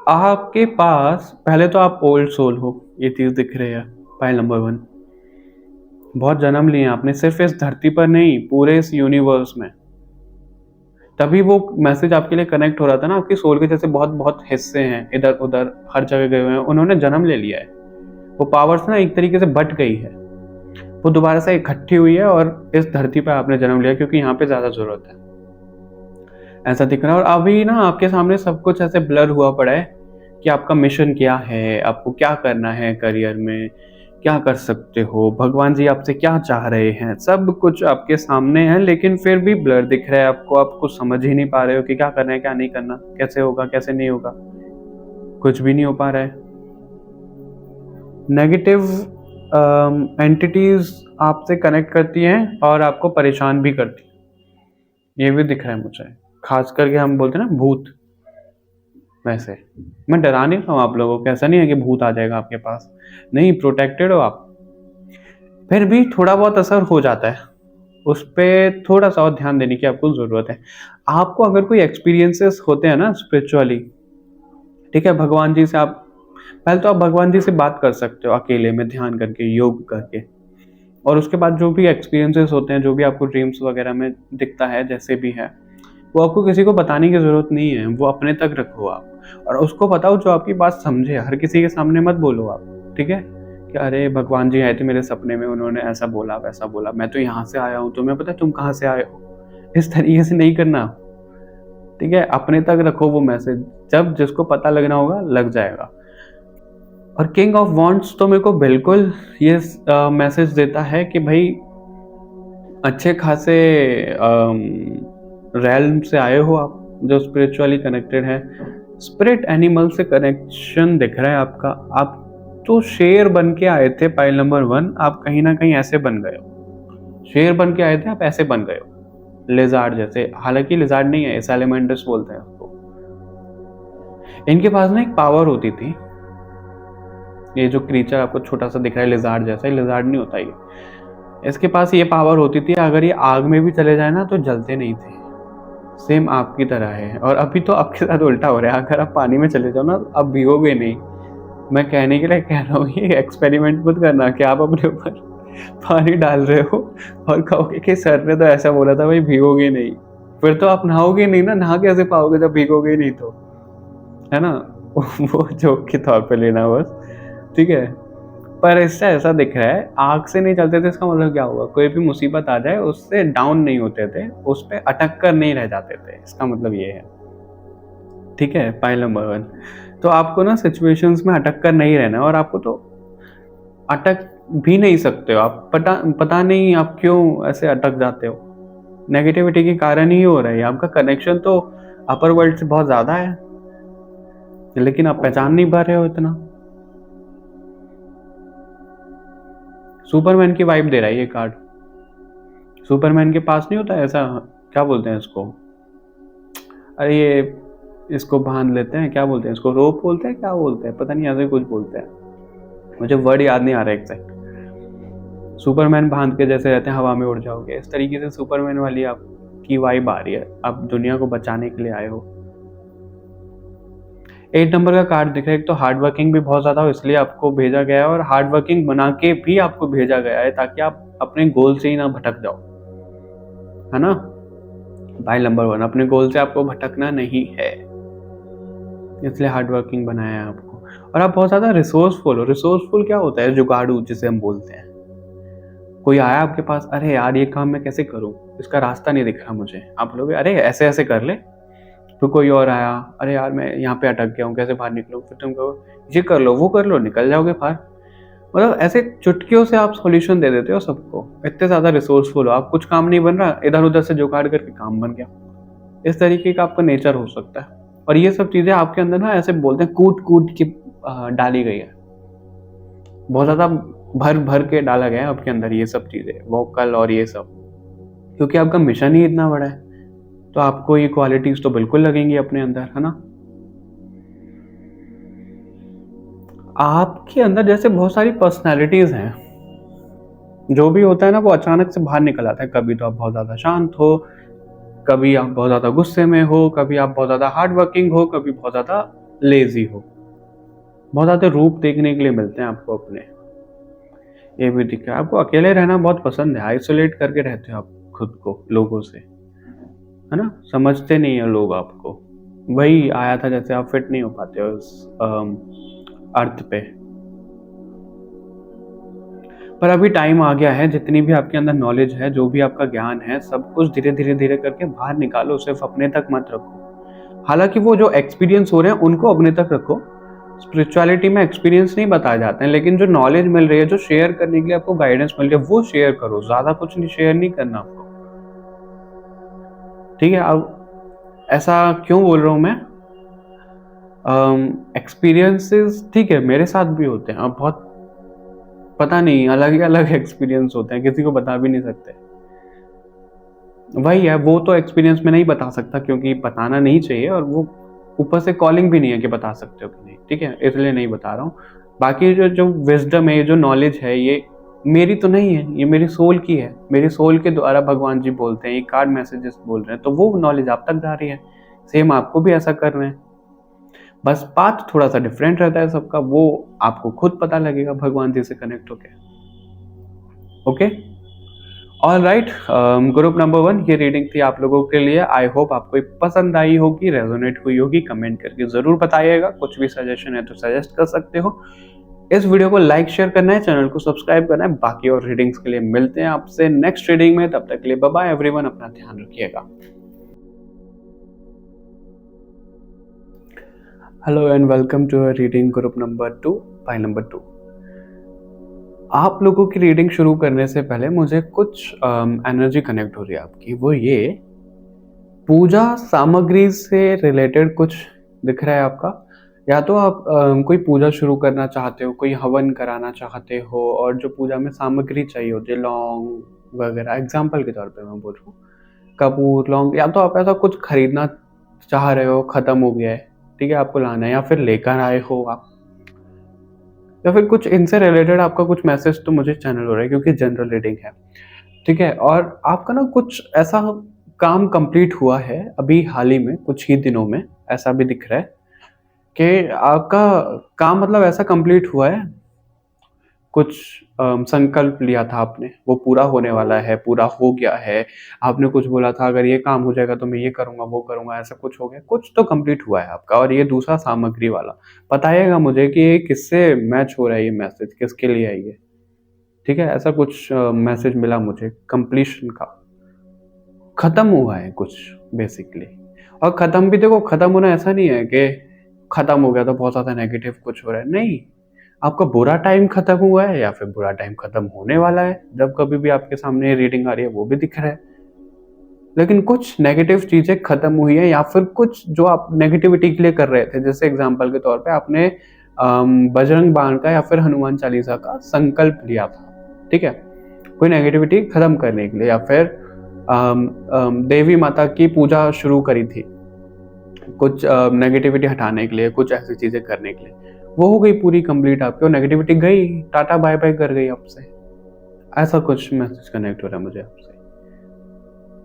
आपके पास पहले तो आप ओल्ड सोल हो, ये चीज दिख रही है। फाइल नंबर 1, बहुत जन्म लिए आपने, सिर्फ इस धरती पर नहीं पूरे इस यूनिवर्स में। तभी वो मैसेज आपके लिए कनेक्ट हो रहा था ना। आपकी सोल के जैसे बहुत बहुत हिस्से हैं इधर उधर हर जगह गए हुए हैं, उन्होंने जन्म ले लिया है। वो पावर्स ना एक तरीके से बट गई है, वो दोबारा से इकट्ठी हुई है और इस धरती पर आपने जन्म लिया क्योंकि यहाँ पे ज्यादा जरूरत है, ऐसा दिख रहा है। और अभी ना आपके सामने सब कुछ ऐसे ब्लर हुआ पड़ा है कि आपका मिशन क्या है, आपको क्या करना है करियर में, क्या कर सकते हो, भगवान जी आपसे क्या चाह रहे हैं, सब कुछ आपके सामने है, लेकिन फिर भी ब्लर दिख रहा है आपको। आप कुछ समझ ही नहीं पा रहे हो कि क्या करना है क्या नहीं करना, कैसे होगा कैसे नहीं होगा, कुछ भी नहीं हो पा रहा है। नेगेटिव एंटिटीज आपसे कनेक्ट करती हैं और आपको परेशान भी करती है, ये भी दिख रहा है मुझे। खास करके हम बोलते हैं ना भूत, वैसे मैं डरा नहीं रहा हूँ आप लोगों को, ऐसा नहीं है कि भूत आ जाएगा आपके पास, नहीं, प्रोटेक्टेड हो आप। फिर भी थोड़ा बहुत असर हो जाता है, उस पर थोड़ा सा और ध्यान देने की आपको ज़रूरत है। आपको अगर कोई एक्सपीरियंसेस होते हैं ना स्पिरिचुअली, ठीक है, भगवान जी से आप पहले तो आप भगवान जी से बात कर सकते हो अकेले में ध्यान करके, योग करके। और उसके बाद जो भी एक्सपीरियंसेस होते हैं, जो भी आपको ड्रीम्स वगैरह में दिखता है, जैसे भी है, वो आपको किसी को बताने की ज़रूरत नहीं है, वो अपने तक रखो आप। और उसको बताओ जो आपकी बात समझे, हर किसी के सामने मत बोलो आप, ठीक है, कि अरे भगवान जी आए थे मेरे सपने में, उन्होंने ऐसा बोला वैसा बोला, मैं तो यहाँ से आया हूँ, तुम्हें पता है तुम कहाँ से आए हो। इस तरीके से नहीं करना, ठीक है, अपने तक रखो वो मैसेज, जब जिसको पता लगना होगा लग जाएगा। और किंग ऑफ वॉन्ट्स तो मेरे को बिल्कुल ये मैसेज देता है कि भाई अच्छे खासे रैल्म से आए हो आप, जो स्पिरिचुअली कनेक्टेड है, स्पिरिट एनिमल से कनेक्शन दिख रहा है आपका। आप तो शेर बन के आए थे, पाइल नंबर 1, आप कहीं ना कहीं ऐसे बन गए हो, शेर बन के आए थे आप ऐसे बन गए हो, लिजार्ड जैसे, हालांकि लिजार्ड नहीं है, सैलेमेंडर्स बोलते हैं उसको। इनके पास ना एक पावर होती थी, ये जो क्रीचर आपको छोटा सा दिख रहा है लिजार्ड जैसा, लिजार्ड नहीं होता ये, इसके पास ये पावर होती थी, अगर ये आग में भी चले जाए ना तो जलते नहीं थे, सेम आपकी तरह है। और अभी तो आपके साथ उल्टा हो रहा है, अगर आप पानी में चले जाओ ना तो आप भिगोगे नहीं। मैं कहने के लिए कह रहा हूँ, ये एक्सपेरिमेंट मत करना कि आप अपने ऊपर पानी डाल रहे हो और कहोगे कि सर ने तो ऐसा बोला था भाई भिगोगे नहीं, फिर तो आप नहाओगे नहीं ना, नहा कैसे पाओगे जब भिगोगे नहीं तो, है ना। वो जोक के तौर पे लेना बस, ठीक है। पर इससे ऐसा दिख रहा है, आग से नहीं चलते थे, इसका मतलब क्या होगा, कोई भी मुसीबत आ जाए उससे डाउन नहीं होते थे, उस पर अटक कर नहीं रह जाते थे, इसका मतलब ये है, ठीक है। पाइल नंबर 1, तो आपको ना सिचुएशंस में अटक कर नहीं रहना, और आपको तो अटक भी नहीं सकते हो आप, पता नहीं आप क्यों ऐसे अटक जाते हो, नेगेटिविटी के कारण ही हो रहा है। आपका कनेक्शन तो अपर वर्ल्ड से बहुत ज्यादा है, लेकिन आप पहचान नहीं पा रहे हो इतना। सुपरमैन की वाइब दे रहा है ये कार्ड, सुपरमैन के पास नहीं होता ऐसा, क्या बोलते हैं इसको, अरे ये इसको बांध लेते हैं, क्या बोलते हैं इसको, रोप बोलते हैं, क्या बोलते हैं, पता नहीं, ऐसे कुछ बोलते हैं, मुझे वर्ड याद नहीं आ रहा एग्जैक्ट। सुपरमैन बांध के जैसे रहते हैं, हवा में उड़ जाओगे, इस तरीके से सुपरमैन वाली आपकी वाइब आ रही है, आप दुनिया को बचाने के लिए आए हो। 8 नंबर का कार्ड दिख रहा है, एक तो हार्ड वर्किंग भी बहुत ज्यादा हो इसलिए आपको भेजा गया है, और हार्ड वर्किंग बना के भी आपको भेजा गया है ताकि आप अपने गोल से ही ना भटक जाओ, है ना। भाई नंबर 1, अपने गोल से आपको भटकना नहीं है, इसलिए हार्ड वर्किंग बनाया है आपको। और आप बहुत ज्यादा रिसोर्सफुल हो, रिसोर्सफुल क्या होता है, जुगाड़ू जिसे हम बोलते हैं। कोई आया आपके पास, अरे यार ये काम मैं कैसे करूं, इसका रास्ता नहीं दिख रहा मुझे, आप लोग अरे ऐसे ऐसे कर ले। तो कोई और आया, अरे यार मैं यहाँ पे अटक गया हूँ, कैसे बाहर निकलूं, फिर तुम कहो ये कर लो वो कर लो, निकल जाओगे बाहर। मतलब ऐसे चुटकियों से आप सॉल्यूशन दे देते हो सबको, इतने ज्यादा रिसोर्सफुल हो आप, कुछ काम नहीं बन रहा, इधर उधर से जुगाड़ करके काम बन गया, इस तरीके का आपका नेचर हो सकता है। और ये सब चीजें आपके अंदर ना ऐसे बोलते हैं कूट कूट के डाली गई है, बहुत ज्यादा भर भर के डाला गया है आपके अंदर ये सब चीजें, वोकल और ये सब, क्योंकि आपका मिशन ही इतना बड़ा है, तो आपको ये क्वालिटीज तो बिल्कुल लगेंगी अपने अंदर, है ना। आपके अंदर जैसे बहुत सारी पर्सनैलिटीज हैं, जो भी होता है ना वो अचानक से बाहर निकल आता है, कभी तो आप बहुत ज्यादा शांत हो, कभी आप बहुत ज्यादा गुस्से में हो, कभी आप बहुत ज्यादा हार्ड वर्किंग हो, कभी बहुत ज्यादा लेजी हो, बहुत ज्यादा रूप देखने के लिए मिलते हैं आपको अपने। ये भी दिख रहा है आपको अकेले रहना बहुत पसंद है, आइसोलेट करके रहते हो आप खुद को लोगों से, है ना, समझते नहीं है लोग आपको, वही आया था जैसे आप फिट नहीं हो पाते हो इस अर्थ पे। पर अभी टाइम आ गया है, जितनी भी आपके अंदर नॉलेज है, जो भी आपका ज्ञान है, सब कुछ धीरे धीरे धीरे करके बाहर निकालो, सिर्फ अपने तक मत रखो। हालांकि वो जो एक्सपीरियंस हो रहे हैं उनको अपने तक रखो, स्पिरिचुअलिटी में एक्सपीरियंस नहीं बताए जाते हैं, लेकिन जो नॉलेज मिल रही है, जो शेयर करने के लिए आपको गाइडेंस मिल रही है, वो शेयर करो, ज्यादा कुछ नहीं शेयर नहीं करना आपको, ठीक है। अब ऐसा क्यों बोल रहा हूं मैं, एक्सपीरियंसेस ठीक है मेरे साथ भी होते हैं, अब बहुत पता नहीं अलग ही अलग एक्सपीरियंस होते हैं, किसी को बता भी नहीं सकते, वही है, वो तो एक्सपीरियंस में नहीं बता सकता क्योंकि बताना नहीं चाहिए, और वो ऊपर से कॉलिंग भी नहीं है कि बता सकते हो कि नहीं, ठीक है, इसलिए नहीं बता रहा हूँ। बाकी जो जो विजडम है, जो नॉलेज है, ये मेरी तो नहीं है, ये मेरी सोल की है। मेरी सोल के द्वारा भगवान जी बोलते हैं, ये कार्ड मैसेजेस बोल रहे हैं, तो वो नॉलेज आप तक जा रही है। सेम आपको भी ऐसा कर रहे हैं, बस पाथ थोड़ा सा डिफरेंट रहता है सबका, वो आपको खुद पता लगेगा भगवान जी से कनेक्ट होके। Okay, all right, group number 1 ये रीडिंग थी आप लोगों के लिए। आई होप आपको पसंद आई होगी, रेजोनेट हुई होगी। कमेंट करके जरूर बताइएगा। कुछ भी सजेशन है तो सजेस्ट कर सकते हो। इस वीडियो को लाइक शेयर करना है, चैनल को सब्सक्राइब करना है। बाकी और रीडिंग्स के लिए मिलते हैं आपसे नेक्स्ट रीडिंग में। तब तक के लिए बाय बाय एवरीवन, अपना ध्यान रखिएगा। Hello and welcome to reading group number 2, file number 2। आप लोगों की रीडिंग शुरू करने से पहले मुझे कुछ एनर्जी कनेक्ट हो रही है आपकी। वो ये पूजा सामग्री से रिलेटेड कुछ दिख रहा है आपका। या तो आप कोई पूजा शुरू करना चाहते हो, कोई हवन कराना चाहते हो, और जो पूजा में सामग्री चाहिए होती है, लौंग वगैरह, एग्जाम्पल के तौर पे मैं बोल रहा हूँ, कपूर, लौंग, या तो आप ऐसा कुछ खरीदना चाह रहे हो, खत्म हो गया है, ठीक है, आपको लाना है, या फिर लेकर आए हो आप, या फिर कुछ इनसे रिलेटेड आपका कुछ मैसेज तो मुझे चैनल हो रहा है, क्योंकि जनरल रीडिंग है, ठीक है। और आपका ना कुछ ऐसा काम कंप्लीट हुआ है अभी हाल ही में, कुछ ही दिनों में, ऐसा भी दिख रहा है कि आपका काम मतलब ऐसा कंप्लीट हुआ है, कुछ संकल्प लिया था आपने, वो पूरा होने वाला है, पूरा हो गया है। आपने कुछ बोला था अगर ये काम हो जाएगा तो मैं ये करूंगा, वो करूंगा, ऐसा कुछ हो गया, कुछ तो कंप्लीट हुआ है आपका। और ये दूसरा सामग्री वाला, बताइएगा मुझे कि ये किससे मैच हो रहा है, ये मैसेज किसके लिए है ये, ठीक है। ऐसा कुछ मैसेज मिला मुझे कंप्लीशन का, खत्म हुआ है कुछ बेसिकली। और खत्म भी देखो, खत्म होना ऐसा नहीं है कि खत्म हो गया तो बहुत ज्यादा नेगेटिव कुछ हो रहा है, नहीं। आपका बुरा टाइम खत्म हुआ है, या फिर बुरा टाइम खत्म होने वाला है। जब कभी भी आपके सामने रीडिंग आ रही है वो भी दिख रहा है, लेकिन कुछ नेगेटिव चीजें खत्म हुई है, या फिर कुछ जो आप नेगेटिविटी के लिए कर रहे थे, जैसे एग्जाम्पल के तौर पे आपने बजरंग बाण का या फिर हनुमान चालीसा का संकल्प लिया था, ठीक है, कोई नेगेटिविटी खत्म करने के लिए, या फिर देवी माता की पूजा शुरू करी थी कुछ नेगेटिविटी हटाने के लिए, कुछ ऐसी चीजें करने के लिए, वो हो गई पूरी कंप्लीट आपकी, और नेगेटिविटी गई, टाटा बाय बाय कर गई आपसे। ऐसा कुछ मैसेज कनेक्ट हो रहा है मुझे आपसे,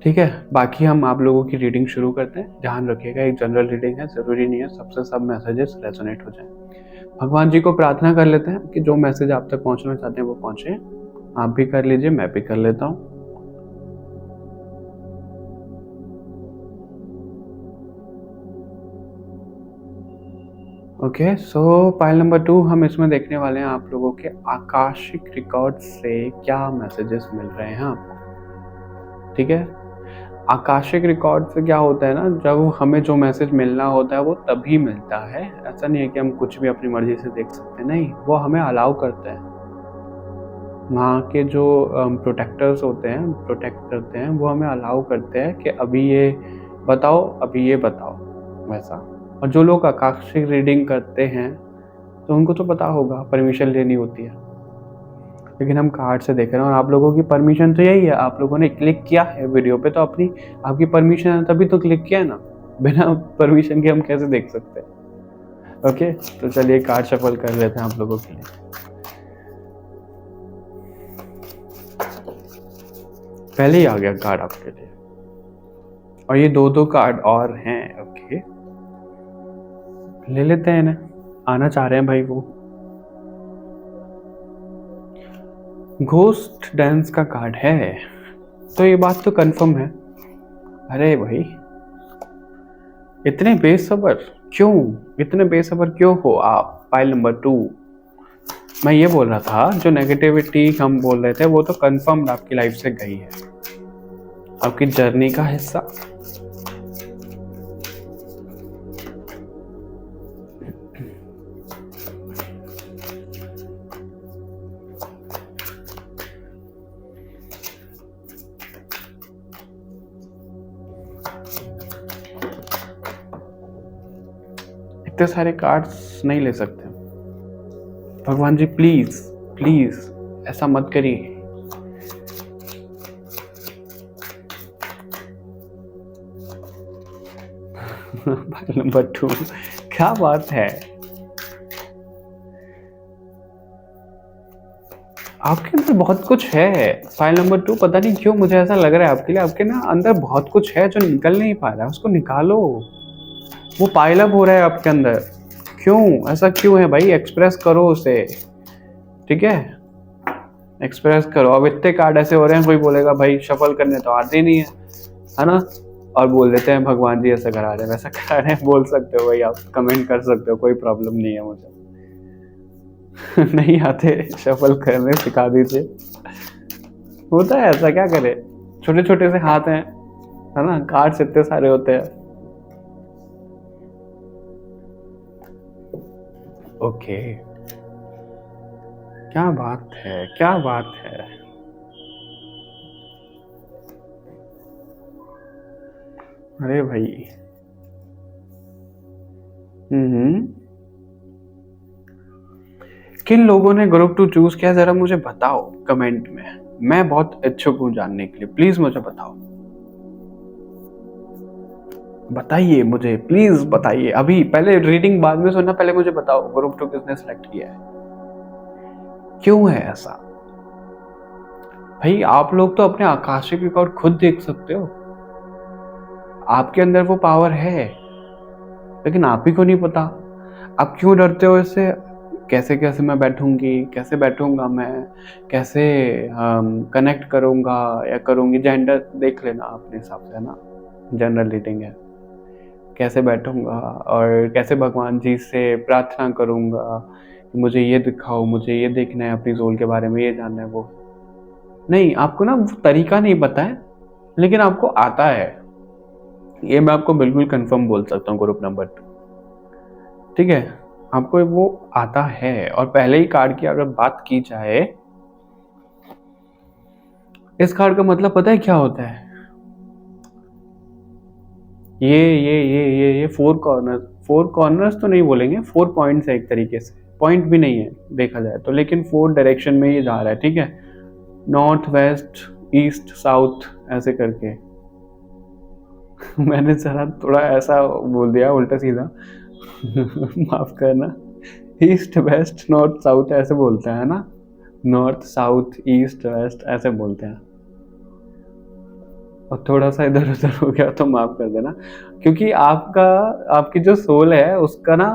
ठीक है। बाकी हम आप लोगों की रीडिंग शुरू करते हैं। ध्यान रखिएगा, एक जनरल रीडिंग है, जरूरी नहीं है सबसे सब मैसेजेस रेजोनेट हो जाए। भगवान जी को प्रार्थना कर लेते हैं कि जो मैसेज आप तक पहुंचना चाहते हैं वो पहुंचे। आप भी कर लीजिए, मैं भी कर लेता हूँ। ओके, सो फाइल नंबर 2 हम इसमें देखने वाले हैं आप लोगों के आकाशिक रिकॉर्ड से क्या मैसेजेस मिल रहे हैं आपको, ठीक है। आकाशिक रिकॉर्ड से क्या होता है ना, जब हमें जो मैसेज मिलना होता है वो तभी मिलता है। ऐसा नहीं है कि हम कुछ भी अपनी मर्जी से देख सकते हैं, नहीं, वो हमें अलाउ करते हैं। वहाँ के जो प्रोटेक्टर्स होते हैं, प्रोटेक्ट करते हैं, वो हमें अलाउ करते हैं कि अभी ये बताओ, अभी ये बताओ, वैसा। और जो लोग आकाशिक रीडिंग करते हैं तो उनको तो पता होगा, परमिशन लेनी होती है, लेकिन हम कार्ड से देख रहे हैं। और आप लोगों की परमिशन तो यही है, आप लोगों ने क्लिक किया है वीडियो पे, तो अपनी आपकी परमिशन है तभी तो क्लिक किया है ना। बिना परमिशन के हम कैसे देख सकते हैं। ओके, तो चलिए कार्ड शफल कर लेते हैं आप लोगों के लिए। पहले ही आ गया कार्ड आपके लिए, और ये दो कार्ड और हैं। ओके, ले लेते हैं इन्हें, आना चाह रहे हैं भाई वो। घोस्ट डांस का कार्ड है, तो ये बात तो कंफर्म है। अरे भाई, इतने बेसब्र क्यों, इतने बेसब्र क्यों हो आप? फाइल नंबर 2, मैं ये बोल रहा था जो नेगेटिविटी हम बोल रहे थे वो तो कंफर्म आपकी लाइफ से गई है, आपकी जर्नी का हिस्सा। इतने सारे कार्ड्स नहीं ले सकते भगवान जी, प्लीज प्लीज ऐसा मत करिए। फाइल नंबर 2, क्या बात है, आपके अंदर बहुत कुछ है। फाइल नंबर 2, पता नहीं क्यों मुझे ऐसा लग रहा है आपके लिए, आपके ना अंदर बहुत कुछ है जो निकल नहीं पा रहा है, उसको निकालो। वो पाइल अप हो रहा है आपके अंदर, क्यों, ऐसा क्यों है भाई, एक्सप्रेस करो उसे, ठीक है, एक्सप्रेस करो। अब इतने कार्ड ऐसे हो रहे हैं, कोई बोलेगा भाई शफल करने तो आते नहीं है ना, और बोल देते हैं भगवान जी ऐसा करा रहे हैं वैसा करा रहे हैं, बोल सकते हो भाई, आप कमेंट कर सकते हो, कोई प्रॉब्लम नहीं है मुझे। नहीं आते शफल करने सिखा दीजिए, होता है ऐसा, क्या करे, छोटे छोटे से हाथ हैं, है ना, कार्ड्स इतने सारे होते हैं। ओके, क्या बात है, क्या बात है, अरे भाई, हम्म, किन लोगों ने ग्रुप 2 चूज किया, जरा मुझे बताओ कमेंट में, मैं बहुत इच्छुक हूं जानने के लिए, प्लीज मुझे बताओ, बताइए मुझे, प्लीज बताइए, अभी, पहले रीडिंग बाद में सुनना, पहले मुझे बताओ ग्रुप 2 किसने सेलेक्ट किया है, क्यों है ऐसा। भाई आप लोग तो अपने आकाशिक रिकॉर्ड खुद देख सकते हो, आपके अंदर वो पावर है, लेकिन आप ही को नहीं पता। आप क्यों डरते हो इससे, कैसे कैसे मैं बैठूंगी, कैसे बैठूंगा मैं, कैसे कनेक्ट करूंगा या करूंगी, जेंडर देख लेना अपने हिसाब से, है ना, जनरल रीडिंग है, कैसे बैठूंगा और कैसे भगवान जी से प्रार्थना करूंगा कि मुझे ये दिखाओ, मुझे ये देखना है, अपनी सोल के बारे में ये जानना है, वो नहीं, आपको ना वो तरीका नहीं पता है, लेकिन आपको आता है, ये मैं आपको बिल्कुल कंफर्म बोल सकता हूँ ग्रुप नंबर 2, ठीक है, आपको वो आता है। और पहले ही कार्ड की अगर बात की जाए, इस कार्ड का मतलब पता है क्या होता है, ये 4 कॉर्नर्स तो नहीं बोलेंगे, 4 पॉइंट्स है एक तरीके से, पॉइंट भी नहीं है देखा जाए तो, लेकिन 4 डायरेक्शन में ये जा रहा है, ठीक है, नॉर्थ वेस्ट ईस्ट साउथ ऐसे करके। मैंने जरा थोड़ा ऐसा बोल दिया उल्टा सीधा, माफ करना, ईस्ट वेस्ट नॉर्थ साउथ ऐसे बोलते हैं ना, नॉर्थ साउथ ईस्ट वेस्ट ऐसे बोलते हैं, और थोड़ा सा इधर उधर हो गया तो माफ कर देना, क्योंकि आपकी जो सोल है उसका ना,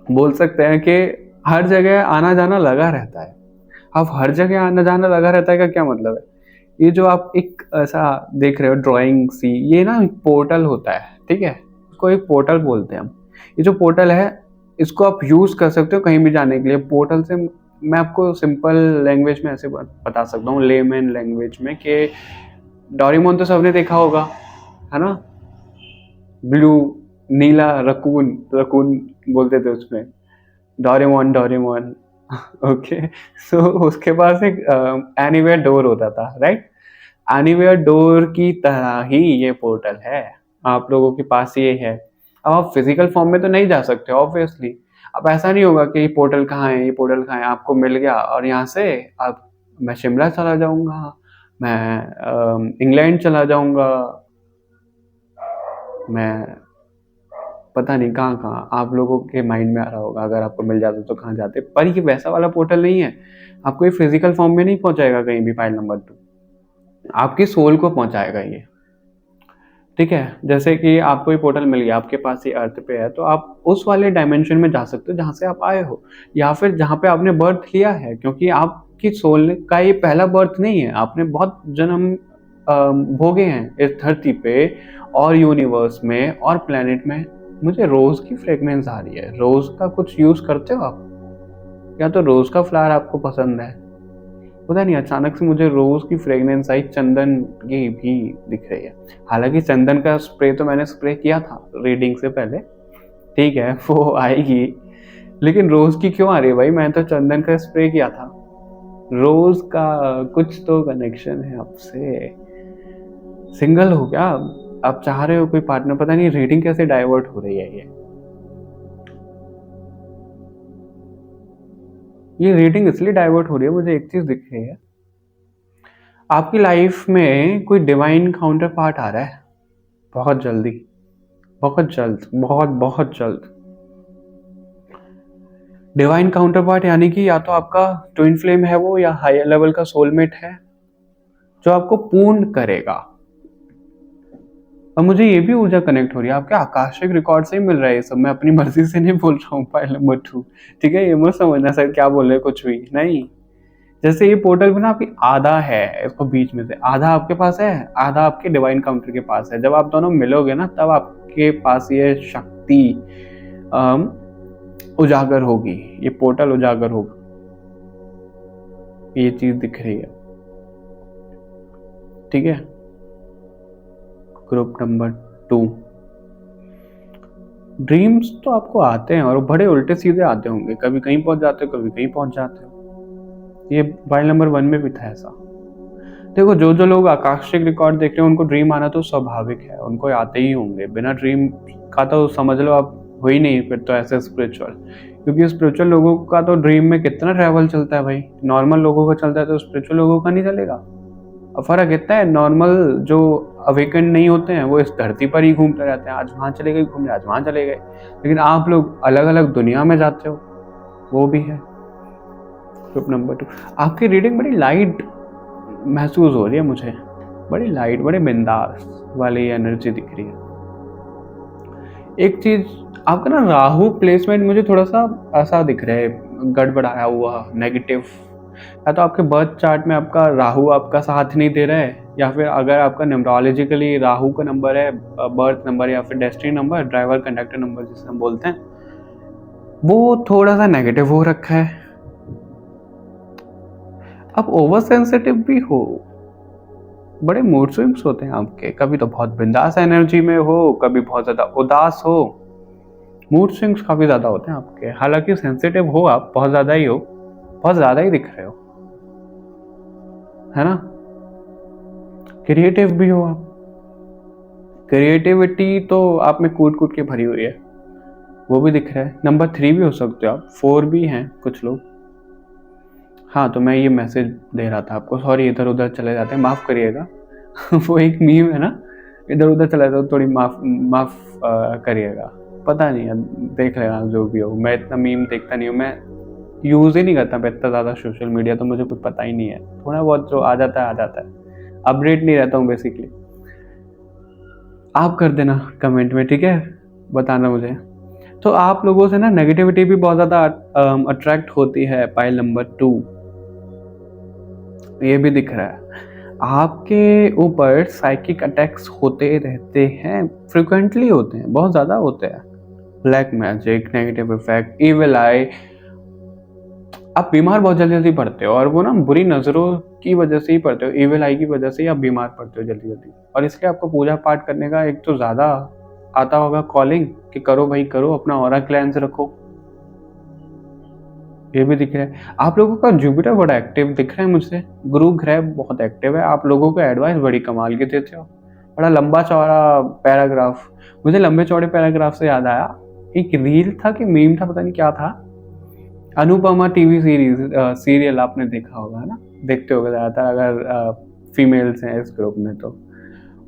बोल सकते हैं कि हर जगह आना जाना लगा रहता है। अब हर जगह आना जाना लगा रहता है का क्या मतलब है, ये जो आप एक ऐसा देख रहे हो ड्राइंग सी, ये ना एक पोर्टल होता है, ठीक है, इसको एक पोर्टल बोलते हैं हम। ये जो पोर्टल है, इसको आप यूज कर सकते हो कहीं भी जाने के लिए। पोर्टल से मैं आपको सिंपल लैंग्वेज में ऐसे बता सकता हूँ, लेमैन लैंग्वेज में, कि डोरेमोन तो सबने देखा होगा, है ना, ब्लू, नीला रकून, रकून बोलते थे उसमें, डोरेमोन डोरेमोन। ओके, सो उसके पास एक एनीवेयर डोर होता था, राइट, एनीवेयर डोर की तरह ही ये पोर्टल है, आप लोगों के पास ये है। अब आप फिजिकल फॉर्म में तो नहीं जा सकते ऑब्वियसली, अब ऐसा नहीं होगा कि ये पोर्टल कहाँ है, ये पोर्टल कहाँ है, आपको मिल गया और यहाँ से आप, मैं शिमला चला जाऊंगा, मैं इंग्लैंड चला जाऊंगा, मैं पता नहीं कहाँ कहाँ, आप लोगों के माइंड में आ रहा होगा, अगर आपको मिल जाता तो कहाँ जाते, पर ये वैसा वाला पोर्टल नहीं है, आपको ये फिजिकल फॉर्म में नहीं पहुंचाएगा कहीं भी फाइल नंबर 2, आपकी सोल को पहुंचाएगा ये, ठीक है। जैसे कि आपको ये पोर्टल मिल गया, आपके पास ये अर्थ पे है, तो आप उस वाले डायमेंशन में जा सकते हो जहाँ से आप आए हो, या फिर जहाँ पे आपने बर्थ लिया है, क्योंकि आपकी सोल का ये पहला बर्थ नहीं है, आपने बहुत जन्म भोगे हैं इस धरती पे और यूनिवर्स में और प्लेनेट में। मुझे रोज की फ्रेग्रेंस आ रही है, रोज का कुछ यूज करते हो आप, या तो रोज का फ्लावर आपको पसंद है, पता नहीं अचानक से मुझे रोज की फ्रेग्रेंस आई, चंदन की भी दिख रही है, हालांकि चंदन का स्प्रे तो मैंने स्प्रे किया था रीडिंग से पहले, ठीक है, वो आएगी, लेकिन रोज की क्यों आ रही है भाई, मैंने तो चंदन का स्प्रे किया था, रोज का कुछ तो कनेक्शन है आपसे, सिंगल हो क्या आप चाह रहे हो कोई पार्टनर, पता नहीं रीडिंग कैसे डाइवर्ट हो रही है ये रीडिंग इसलिए डाइवर्ट हो रही है, मुझे एक चीज दिख रही है, आपकी लाइफ में कोई डिवाइन काउंटर पार्ट आ रहा है बहुत जल्दी, बहुत जल्द, बहुत बहुत जल्द। डिवाइन काउंटर पार्ट यानी कि या तो आपका ट्विन फ्लेम है वो, या हायर लेवल का सोलमेट है जो आपको पूर्ण करेगा। और मुझे ये भी ऊर्जा कनेक्ट हो रही है, आपके आकाशिक रिकॉर्ड से ही मिल रहा है ये सब, मैं अपनी मर्जी से नहीं बोल रहा हूँ। फाइल नंबर 2, ठीक है, ये मत समझना सर क्या बोल रहे कुछ भी नहीं। जैसे ये पोर्टल भी ना आपकी आधा है, इसको बीच में से आधा आपके पास है, आधा आपके डिवाइन काउंटर के पास है। जब आप दोनों मिलोगे ना तब आपके पास ये शक्ति उजागर होगी, ये पोर्टल उजागर होगा। ये चीज दिख रही है, ठीक है। ग्रुप नंबर 2, ड्रीम्स तो आपको आते हैं और बड़े उल्टे सीधे आते होंगे, कभी कहीं पहुंच जाते हो, कभी कहीं पहुंच जाते हो। ये फाइल नंबर 1 में भी था ऐसा। देखो, जो जो लोग आकाशिक रिकॉर्ड देखते हैं उनको ड्रीम आना तो स्वाभाविक है, उनको आते ही होंगे। बिना ड्रीम का तो समझ लो आप हो ही नहीं फिर तो ऐसे स्पिरिचुअल, क्योंकि स्पिरिचुअल लोगों का तो ड्रीम में कितना ट्रैवल चलता है भाई। नॉर्मल लोगों का चलता है तो स्पिरिचुअल लोगों का नहीं चलेगा। अब फर्क इतना है, नॉर्मल जो अवेकेंड नहीं होते हैं वो इस धरती पर ही घूमते रहते हैं, आज वहाँ चले गए घूमने, आज वहाँ चले गए। लेकिन आप लोग अलग अलग दुनिया में जाते हो, वो भी है। ग्रुप नंबर 2, आपकी रीडिंग बड़ी लाइट महसूस हो रही है मुझे, बड़ी लाइट, बड़े बिंदास वाली एनर्जी दिख रही है। एक चीज आपका ना राहु प्लेसमेंट मुझे थोड़ा सा ऐसा दिख रहा है, गड़बड़ाया हुआ, नेगेटिव। या तो आपके बर्थ चार्ट में आपका राहु आपका साथ नहीं दे रहा है, या फिर अगर आपका न्यूमरोलॉजिकली राहु का नंबर है बर्थ नंबर या फिर destiny number, driver conductor number जिसे हम बोलते हैं, वो थोड़ा सा नेगेटिव हो रखा है। आप ओवर सेंसिटिव भी हो, बड़े मूड स्विंग्स होते हैं आपके, कभी तो बहुत बिंदास एनर्जी में हो, कभी बहुत ज्यादा उदास हो। मूड स्विंग्स काफी ज्यादा होते हैं आपके, हालांकि सेंसिटिव हो आप, बहुत ज्यादा ही हो, बहुत ज्यादा ही दिख रहे हो, है ना। क्रिएटिव भी हो आप, क्रिएटिविटी तो आप में कूट कूट के भरी हुई है, वो भी दिख रहा है। नंबर 3 भी हो सकते हो आप, 4 भी हैं कुछ लोग। हाँ, तो मैं ये मैसेज दे रहा था आपको, सॉरी इधर उधर चले जाते हैं, माफ करिएगा। वो एक मीम है ना, इधर उधर चला जाता, थोड़ी माफ करिएगा। पता नहीं है, देख लेना जो भी हो। मैं इतना मीम देखता नहीं हूँ, मैं यूज ही नहीं करता मैं इतना ज्यादा सोशल मीडिया, तो मुझे कुछ पता ही नहीं है। थोड़ा बहुत जो आ जाता है, अपडेट नहीं रहता हूँ बेसिकली। आप कर देना कमेंट में, ठीक है, बताना मुझे। तो आप लोगों से ना नेगेटिविटी भी बहुत ज्यादा अट्रैक्ट होती है। पाइल नंबर 2, ये भी दिख रहा है, आपके ऊपर साइकिक अटैक्स होते रहते हैं, फ्रिक्वेंटली होते हैं, बहुत ज्यादा होते हैं। Black magic, negative effect, evil eye, आप बीमार बहुत जल्दी जल्दी पड़ते हो, और वो ना बुरी नजरों की वजह से ही पड़ते हो, इविल आई की वजह से ही आप बीमार पड़ते हो जल्दी जल्दी। और इसलिए आपको पूजा पाठ करने का एक तो ज्यादा आता होगा कॉलिंग, कि करो भाई करो, अपना ऑरा क्लेंस रखो। ये भी दिख रहा है आप लोगों का। जुपिटर बड़ा एक्टिव दिख रहा है मुझसे, गुरु ग्रह बहुत एक्टिव है, आप लोगों को एडवाइस बड़ी कमाल की देते हो। बड़ा लंबा चौड़ा पैराग्राफ, मुझे लंबे चौड़े पैराग्राफ से याद आया, एक रील था कि मीम था, पता नहीं क्या था। अनुपमा टीवी सीरियल आपने देखा होगा, है ना, देखते होगा ज़्यादातर अगर फीमेल्स हैं इस ग्रुप में। तो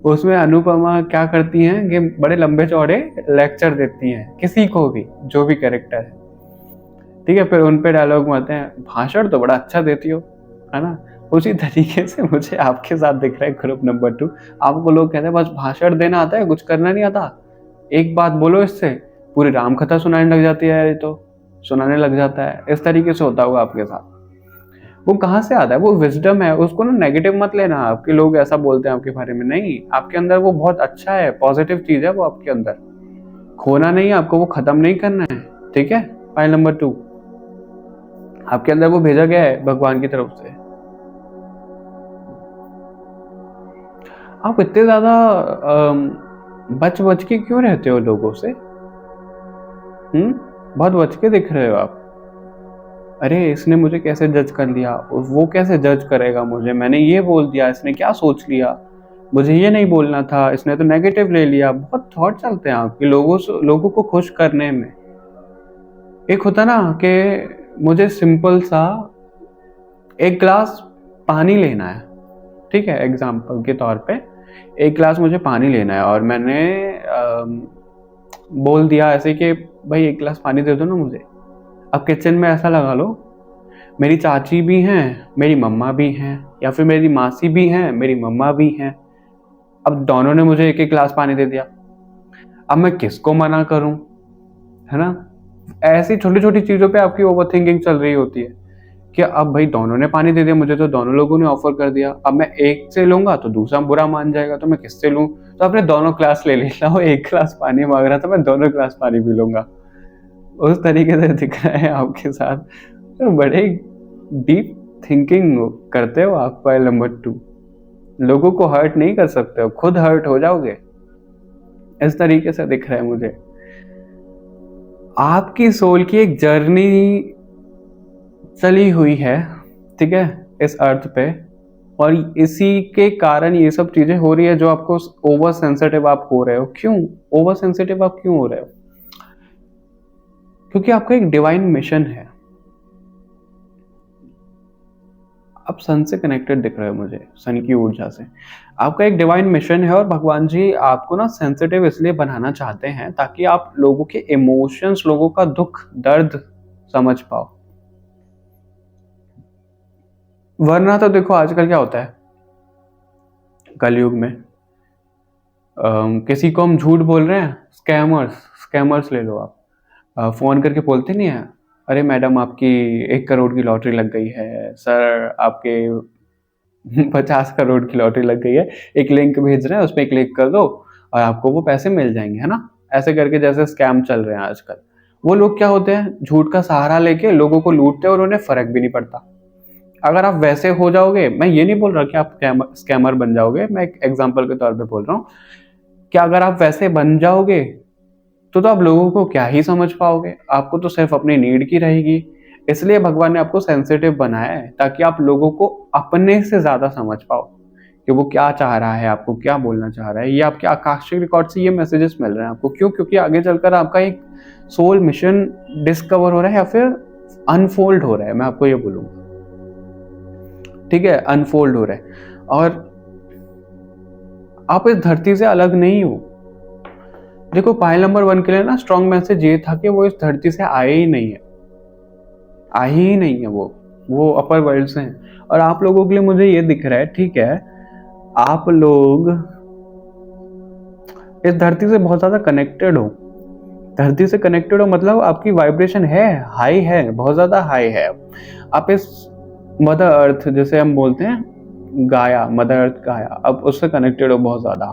उसमें अनुपमा क्या करती हैं कि बड़े लंबे चौड़े लेक्चर देती हैं किसी को भी, जो भी कैरेक्टर है, ठीक है। फिर उन पे डायलॉग मारते हैं, भाषण तो बड़ा अच्छा देती हो, है ना। उसी तरीके से मुझे आपके साथ दिख रहा है ग्रुप नंबर 2। आपको लोग कहते हैं बस भाषण देना आता है, कुछ करना नहीं आता, एक बात बोलो इससे पूरी राम कथा सुनाने लग जाती है, ये तो सुनाने लग जाता है। इस तरीके से होता होगा आपके साथ। वो कहाँ से आता है, वो विजडम है, उसको ना नेगेटिव मत लेना। आपके लोग ऐसा बोलते हैं आपके बारे में, नहीं, आपके अंदर वो बहुत अच्छा है, पॉजिटिव चीज है वो आपके अंदर, खोना नहीं है आपको, वो खत्म नहीं करना है, ठीक है। फाइल नंबर 2, आपके अंदर वो भेजा गया है भगवान की तरफ से। आप इतने ज्यादा बच बच के क्यों रहते हो लोगों से? बहुत बच के दिख रहे हो आप। अरे इसने मुझे कैसे जज कर लिया, वो कैसे जज करेगा मुझे, मैंने ये बोल दिया, इसने क्या सोच लिया, मुझे ये नहीं बोलना था, इसने तो नेगेटिव ले लिया। बहुत थॉट चलते हैं आपके लोगों को खुश करने में। एक होता ना कि मुझे सिंपल सा एक गिलास पानी लेना है, ठीक है, एग्जाम्पल के तौर पे एक गिलास मुझे पानी लेना है, और मैंने बोल दिया ऐसे कि भाई एक गिलास पानी दे दो ना मुझे। अब किचन में ऐसा लगा लो मेरी चाची भी हैं, मेरी मम्मा भी हैं, या फिर मेरी मासी भी हैं, मेरी मम्मा भी हैं। अब दोनों ने मुझे एक एक गिलास पानी दे दिया। अब मैं किसको मना करूं, है ना? ऐसी छोटी छोटी चीजों पे आपकी ओवर थिंकिंग चल रही होती है कि अब भाई दोनों ने पानी दे दिया मुझे, तो दोनों लोगों ने ऑफर कर दिया, अब मैं एक से लूंगा तो दूसरा बुरा मान जाएगा, तो मैं किससे लूं? तो अपने दोनों ग्लास ले लेता हूँ, एक गिलास पानी मांग रहा था, मैं दोनों गिलास पानी पी लूंगा। उस तरीके से दिख रहा है आपके साथ। तो बड़े डीप थिंकिंग करते हो आप। पॉइंट नंबर 2, लोगों को हर्ट नहीं कर सकते हो, खुद हर्ट हो जाओगे। इस तरीके से दिख रहा है मुझे। आपकी सोल की एक जर्नी चली हुई है, ठीक है, इस अर्थ पे, और इसी के कारण ये सब चीजें हो रही है जो आपको ओवर सेंसिटिव आप हो रहे हो। क्यों ओवर सेंसिटिव आप क्यों हो रहे हो? क्योंकि आपका एक डिवाइन मिशन है। आप सन से कनेक्टेड दिख रहे हो मुझे, सन की ऊर्जा से। आपका एक डिवाइन मिशन है, और भगवान जी आपको ना सेंसिटिव इसलिए बनाना चाहते हैं ताकि आप लोगों के इमोशंस, लोगों का दुख दर्द समझ पाओ। वरना तो देखो आजकल क्या होता है कलयुग में, किसी को हम झूठ बोल रहे हैं, स्कैमर्स, स्कैमर्स ले लो आप। फोन करके बोलते नहीं है, अरे मैडम आपकी 1 करोड़ की लॉटरी लग गई है, सर आपके 50 करोड़ की लॉटरी लग गई है, एक लिंक भेज रहे हैं, उस पर क्लिक कर दो और आपको वो पैसे मिल जाएंगे, है ना? ऐसे करके जैसे स्कैम चल रहे हैं आजकल। वो लोग क्या होते हैं, झूठ का सहारा लेके लोगों को लूटते हैं और उन्हें फर्क भी नहीं पड़ता। अगर आप वैसे हो जाओगे, मैं ये नहीं बोल रहा कि आप स्कैमर बन जाओगे, मैं एक एग्जाम्पल के तौर पे बोल रहा हूँ कि अगर आप वैसे बन जाओगे तो आप लोगों को क्या ही समझ पाओगे, आपको तो सिर्फ अपनी नीड की रहेगी। इसलिए भगवान ने आपको सेंसिटिव बनाया है ताकि आप लोगों को अपने से ज्यादा समझ पाओ कि वो क्या चाह रहा है, आपको क्या बोलना चाह रहा है। ये आपके आकाशिक रिकॉर्ड से ये मैसेजेस मिल रहे हैं आपको। क्यों? क्योंकि आगे चलकर आपका एक सोल मिशन डिस्कवर हो रहा है या फिर अनफोल्ड हो रहा है, मैं आपको ये बोलूंगा, ठीक है, अनफोल्ड हो रहा है। और आप इस धरती से अलग नहीं हो। देखो पाइल नंबर 1 के लिए ना स्ट्रॉन्ग मैसेज ये था कि वो इस धरती से आए ही नहीं है, आए ही नहीं है, वो अपर वर्ल्ड से हैं। और आप लोगों के लिए मुझे ये दिख रहा है, ठीक है, आप लोग इस धरती से बहुत ज्यादा कनेक्टेड हो। धरती से कनेक्टेड हो मतलब आपकी वाइब्रेशन है, हाई है, बहुत ज्यादा हाई है। आप इस मदर अर्थ, जैसे हम बोलते हैं गाया, मदर अर्थ गाया, अब उससे कनेक्टेड हो बहुत ज्यादा।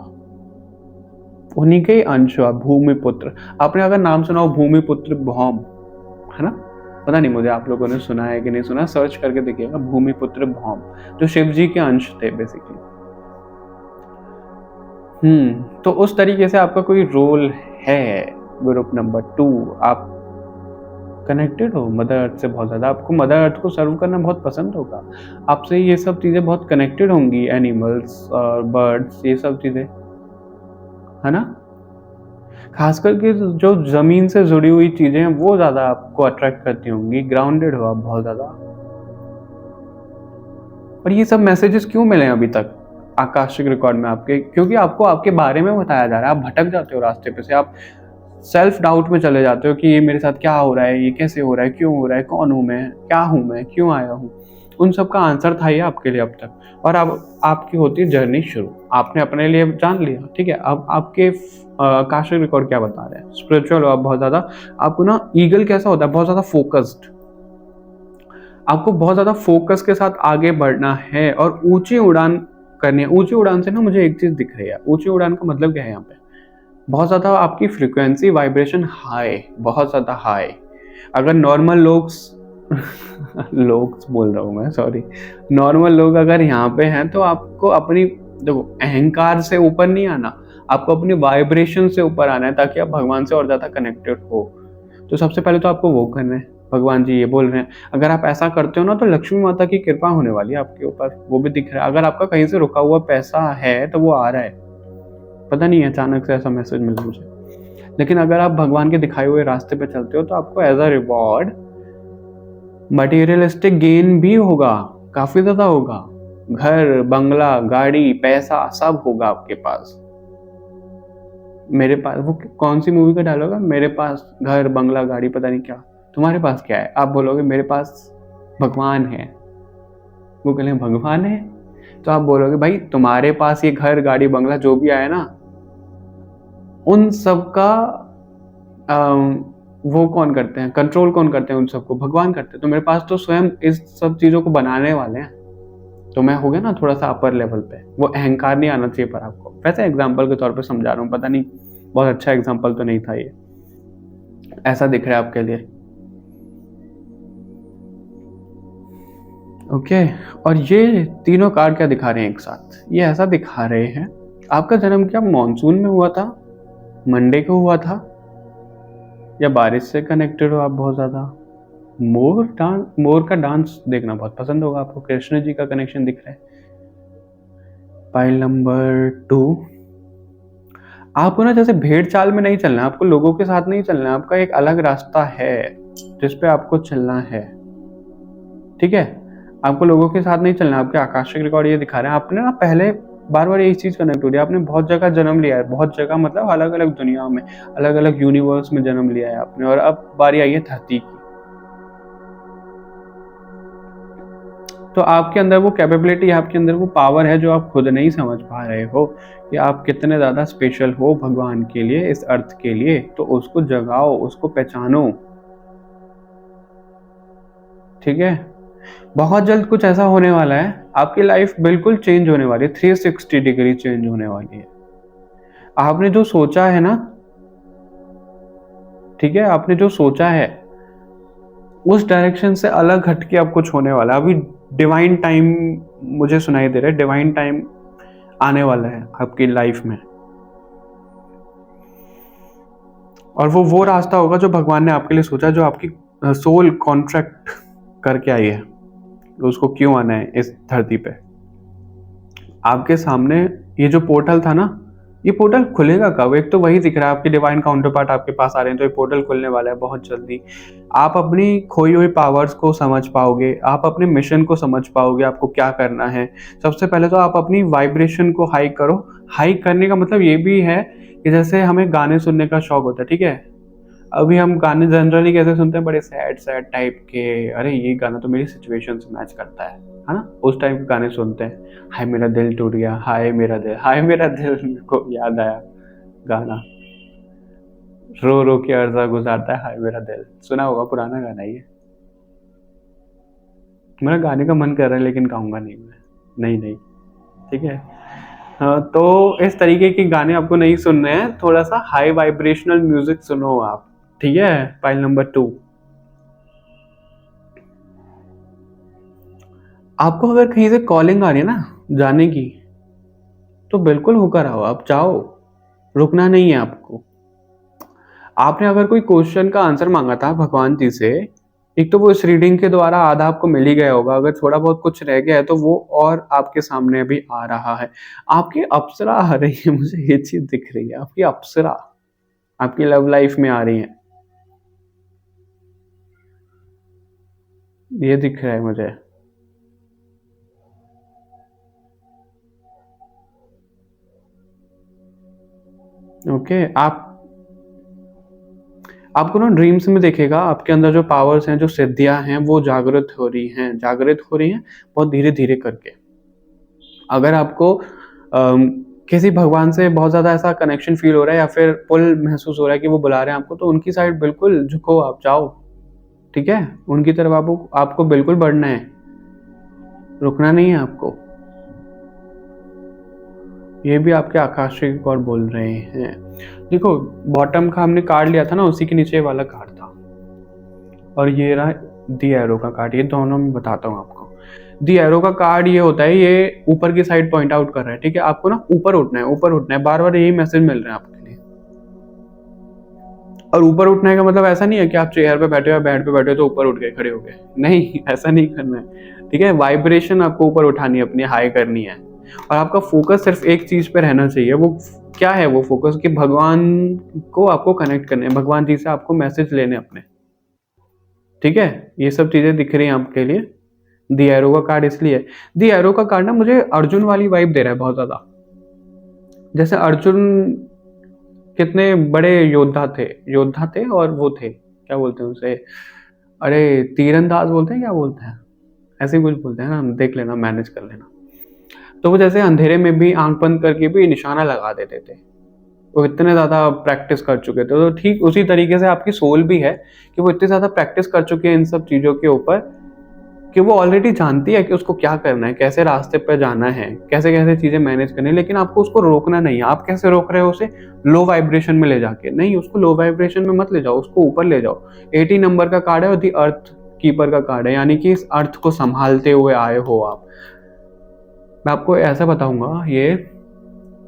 उन्हीं के ही अंश हो आप, भूमि पुत्र। आपने अगर नाम सुना हो भूमि पुत्र भौम, है ना? पता नहीं मुझे आप लोगों ने सुना है कि नहीं सुना, सर्च करके देखिएगा, भूमि पुत्र भौम, जो शिव जी के अंश थे बेसिकली। तो उस तरीके से आपका कोई रोल है। ग्रुप नंबर 2, आप कनेक्टेड हो मदर अर्थ से बहुत ज्यादा, आपको मदर अर्थ को सर्व करना बहुत पसंद होगा, आपसे ये सब चीजें बहुत कनेक्टेड होंगी, एनिमल्स और बर्ड्स, ये सब चीजें, है ना? खास करके जो जमीन से जुड़ी हुई चीजें हैं वो ज्यादा आपको अट्रैक्ट करती होंगी, ग्राउंडेड हो आप बहुत ज्यादा। और ये सब मैसेजेस क्यों मिले अभी तक आकाशिक रिकॉर्ड में आपके? क्योंकि आपको आपके बारे में बताया जा रहा है। आप भटक जाते हो रास्ते पे से, आप सेल्फ डाउट में चले जाते हो कि ये मेरे साथ क्या हो रहा है, ये कैसे हो रहा है, क्यों हो रहा है, कौन हूं मैं, क्या हूं मैं, क्यों आया हूं। उन सब का आंसर था ये आपके लिए अब तक। और अब आपकी होती है जर्नी शुरू, आपने अपने लिए जान लिया, ठीक है। अब आपके आकाशिक रिकॉर्ड क्या बता रहे हैं? स्पिरिचुअल हो आप बहुत ज्यादा। आपको ना ईगल कैसा होता है, बहुत ज्यादा फोकस्ड, आपको बहुत ज्यादा फोकस के साथ आगे बढ़ना है और ऊंची उड़ान करनी है। ऊंची उड़ान से ना मुझे एक चीज दिख रही है, ऊंची उड़ान का मतलब क्या है यहाँ पे, बहुत ज्यादा आपकी फ्रीक्वेंसी वाइब्रेशन हाई, बहुत ज्यादा हाई। अगर नॉर्मल लोग लोग बोल रहा हूँ मैं, सॉरी, नॉर्मल लोग अगर यहाँ पे हैं तो आपको अपनी, देखो, अहंकार से ऊपर नहीं आना, आपको अपनी वाइब्रेशन से ऊपर आना है ताकि आप भगवान से और ज्यादा कनेक्टेड हो। तो सबसे पहले तो आपको वो करना है, भगवान जी ये बोल रहे हैं। अगर आप ऐसा करते हो ना तो लक्ष्मी माता की कृपा होने वाली है आपके ऊपर, वो भी दिख रहा है। अगर आपका कहीं से रुका हुआ पैसा है तो वो आ रहा है, पता नहीं है, अचानक से ऐसा मैसेज मिला मुझे। लेकिन अगर आप भगवान के दिखाए हुए रास्ते पे चलते हो तो आपको as a reward materialistic gain भी होगा, काफी ज्यादा होगा। घर, बंगला, गाड़ी, पैसा सब होगा आपके पास। मेरे पास, वो कौन सी मूवी का डायलॉग है, मेरे पास घर बंगला गाड़ी पता नहीं क्या, तुम्हारे पास क्या है? आप बोलोगे मेरे पास भगवान है। वो कहेंगे भगवान है? तो आप बोलोगे भाई तुम्हारे पास ये घर गाड़ी बंगला जो भी आया ना, उन सब का वो कौन करते हैं, कंट्रोल कौन करते हैं? उन सबको भगवान करते हैं। तो मेरे पास तो स्वयं इस सब चीजों को बनाने वाले हैं। तो मैं हो गया ना थोड़ा सा अपर लेवल पे, वो अहंकार नहीं आना चाहिए। पर आपको वैसे एग्जाम्पल के तौर पे समझा रहा हूँ, पता नहीं बहुत अच्छा एग्जाम्पल तो नहीं था ये, ऐसा दिख रहा है आपके लिए। ओके, और ये तीनों कार्ड क्या दिखा रहे हैं एक साथ? ये ऐसा दिखा रहे हैं आपका जन्म क्या मॉनसून में हुआ था, मंडे को हुआ था, या बारिश से कनेक्टेड हो आप बहुत ज्यादा। मोर का डांस देखना बहुत पसंद होगा आपको, कृष्ण जी का कनेक्शन दिख रहा है। पाइल नंबर 2, आपको ना जैसे भेड़ चाल में नहीं चलना, आपको लोगों के साथ नहीं चलना, आपका एक अलग रास्ता है जिसपे आपको चलना है। ठीक है, आपको लोगों के साथ नहीं चलना। आपके आकाशिक रिकॉर्ड ये दिखा रहे हैं आपने ना पहले बार बार यही चीज कनेक्ट हो रही है, आपने बहुत जगह जन्म लिया है, बहुत जगह मतलब अलग अलग दुनिया में, अलग अलग यूनिवर्स में जन्म लिया है आपने, और अब बारी आई है धरती की। तो आपके अंदर वो कैपेबिलिटी, आपके अंदर वो पावर है जो आप खुद नहीं समझ पा रहे हो कि आप कितने ज्यादा स्पेशल हो भगवान के लिए, इस अर्थ के लिए। तो उसको जगाओ, उसको पहचानो। ठीक है, बहुत जल्द कुछ ऐसा होने वाला है, आपकी लाइफ बिल्कुल चेंज होने वाली है, 360 डिग्री चेंज होने वाली है। आपने जो सोचा है ना, ठीक है, आपने जो सोचा है उस डायरेक्शन से अलग हटके अब कुछ होने वाला है। अभी डिवाइन टाइम मुझे सुनाई दे रहा है, डिवाइन टाइम आने वाला है आपकी लाइफ में, और वो रास्ता होगा जो भगवान ने आपके लिए सोचा, जो आपकी सोल कॉन्ट्रैक्ट करके आई है, उसको क्यों आना है इस धरती पे। आपके सामने ये जो पोर्टल था ना, ये पोर्टल खुलेगा कब? एक तो वही दिख रहा है, आपके डिवाइन काउंटर पार्ट आपके पास आ रहे हैं, तो ये पोर्टल खुलने वाला है बहुत जल्दी। आप अपनी खोई हुई पावर्स को समझ पाओगे, आप अपने मिशन को समझ पाओगे, आपको क्या करना है। सबसे पहले तो आप अपनी वाइब्रेशन को हाई करो। हाई करने का मतलब ये भी है कि जैसे हमें गाने सुनने का शौक होता है, ठीक है, अभी हम गाने जनरली कैसे सुनते हैं, बड़े सैड सैड टाइप के, अरे ये गाना तो मेरी सिचुएशन से मैच करता है ना, उस टाइप के गाने सुनते हैं। हाय मेरा दिल टूट गया, हाय मेरा दिल, हाय मेरा दिल, मेरे को याद आया गाना, रो रो के अर्जा गुजारता है हाय मेरा दिल, सुना होगा, पुराना गाना ये। मेरा गाने का मन कर रहा है लेकिन गाऊंगा नहीं मैं, नहीं नहीं, ठीक है। हाँ, तो इस तरीके के गाने आपको नहीं सुनने हैं, थोड़ा सा हाई वाइब्रेशनल म्यूजिक सुनो आप। ठीक है, पाइल नंबर 2, आपको अगर कहीं से कॉलिंग आ रही है ना जाने की, तो बिल्कुल होकर आओ, आप जाओ, रुकना नहीं है आपको। आपने अगर कोई क्वेश्चन का आंसर मांगा था भगवान जी से, एक तो वो इस रीडिंग के द्वारा आधा आपको मिल ही गया होगा, अगर थोड़ा बहुत कुछ रह गया है तो वो और आपके सामने अभी आ रहा है। आपकी अप्सरा आ रही है, मुझे ये चीज दिख रही है, आपकी अप्सरा आपकी लव लाइफ में आ रही है, ये दिख रहा है मुझे। ओके, आपको ना ड्रीम्स में देखेगा आपके अंदर जो पावर्स हैं, जो सिद्धियां हैं, वो जागृत हो रही हैं, जागृत हो रही हैं बहुत धीरे धीरे करके। अगर आपको किसी भगवान से बहुत ज्यादा ऐसा कनेक्शन फील हो रहा है, या फिर पुल महसूस हो रहा है कि वो बुला रहे हैं आपको, तो उनकी साइड बिल्कुल झुको, आप जाओ। ठीक है, उनकी तरफ आपको बिल्कुल बढ़ना है, रुकना नहीं है आपको। ये भी आपके आकाशिक और बोल रहे हैं। देखो, बॉटम का हमने कार्ड लिया था ना, उसी के नीचे वाला कार्ड था, और ये रहा दी एरो का कार्ड। ये दोनों में बताता हूँ आपको। दी एरो का कार्ड ये होता है, ये ऊपर की साइड पॉइंट आउट कर रहा है। ठीक है, आपको ना ऊपर उठना है, ऊपर उठना है, बार बार यही मैसेज मिल रहा है आपके लिए। और ऊपर उठने का मतलब ऐसा नहीं है कि आप चेयर पे बैठे हो, बेड पे बैठे हो तो ऊपर उठ गए, खड़े हो गए, नहीं, ऐसा नहीं करना है। ठीक है, वाइब्रेशन आपको ऊपर उठानी है, अपनी हाई करनी है, और आपका फोकस सिर्फ एक चीज पे रहना चाहिए। वो क्या है? वो फोकस कि भगवान को आपको कनेक्ट करने, भगवान जी से आपको मैसेज लेने अपने। ठीक है, ये सब चीजें दिख रही हैं आपके लिए। दी एरो का कार्ड इसलिए, दी एरो का कार्ड ना मुझे अर्जुन वाली वाइब दे रहा है बहुत ज्यादा। जैसे अर्जुन कितने बड़े योद्धा थे और वो थे, क्या बोलते हैं उसे, अरे तीरंदाज बोलते हैं, क्या बोलते हैं, ऐसे ही कुछ बोलते हैं ना, देख लेना, मैनेज कर लेना। तो वो जैसे अंधेरे में भी आंख बंद करके भी निशाना लगा देते थे, वो इतने ज़्यादा प्रैक्टिस कर चुके थे। तो ठीक उसी तरीके से आपकी सोल भी है कि वो इतनी ज़्यादा प्रैक्टिस कर चुकी है इन सब चीज़ों के ऊपर कि वो ऑलरेडी जानती है कि उसको क्या करना है, कैसे रास्ते पर जाना है, कैसे कैसे चीज़ें मैनेज करनी है, लेकिन आपको उसको रोकना नहीं है। आप कैसे रोक रहे हो उसे? लो वाइब्रेशन में ले जाके। नहीं, उसको लो वाइब्रेशन में मत ले जाओ, उसको ऊपर ले जाओ। 80 नंबर का कार्ड है और दी अर्थ कीपर का कार्ड है, यानी कि इस अर्थ को संभालते हुए आए हो आप। मैं आपको ऐसा बताऊंगा, ये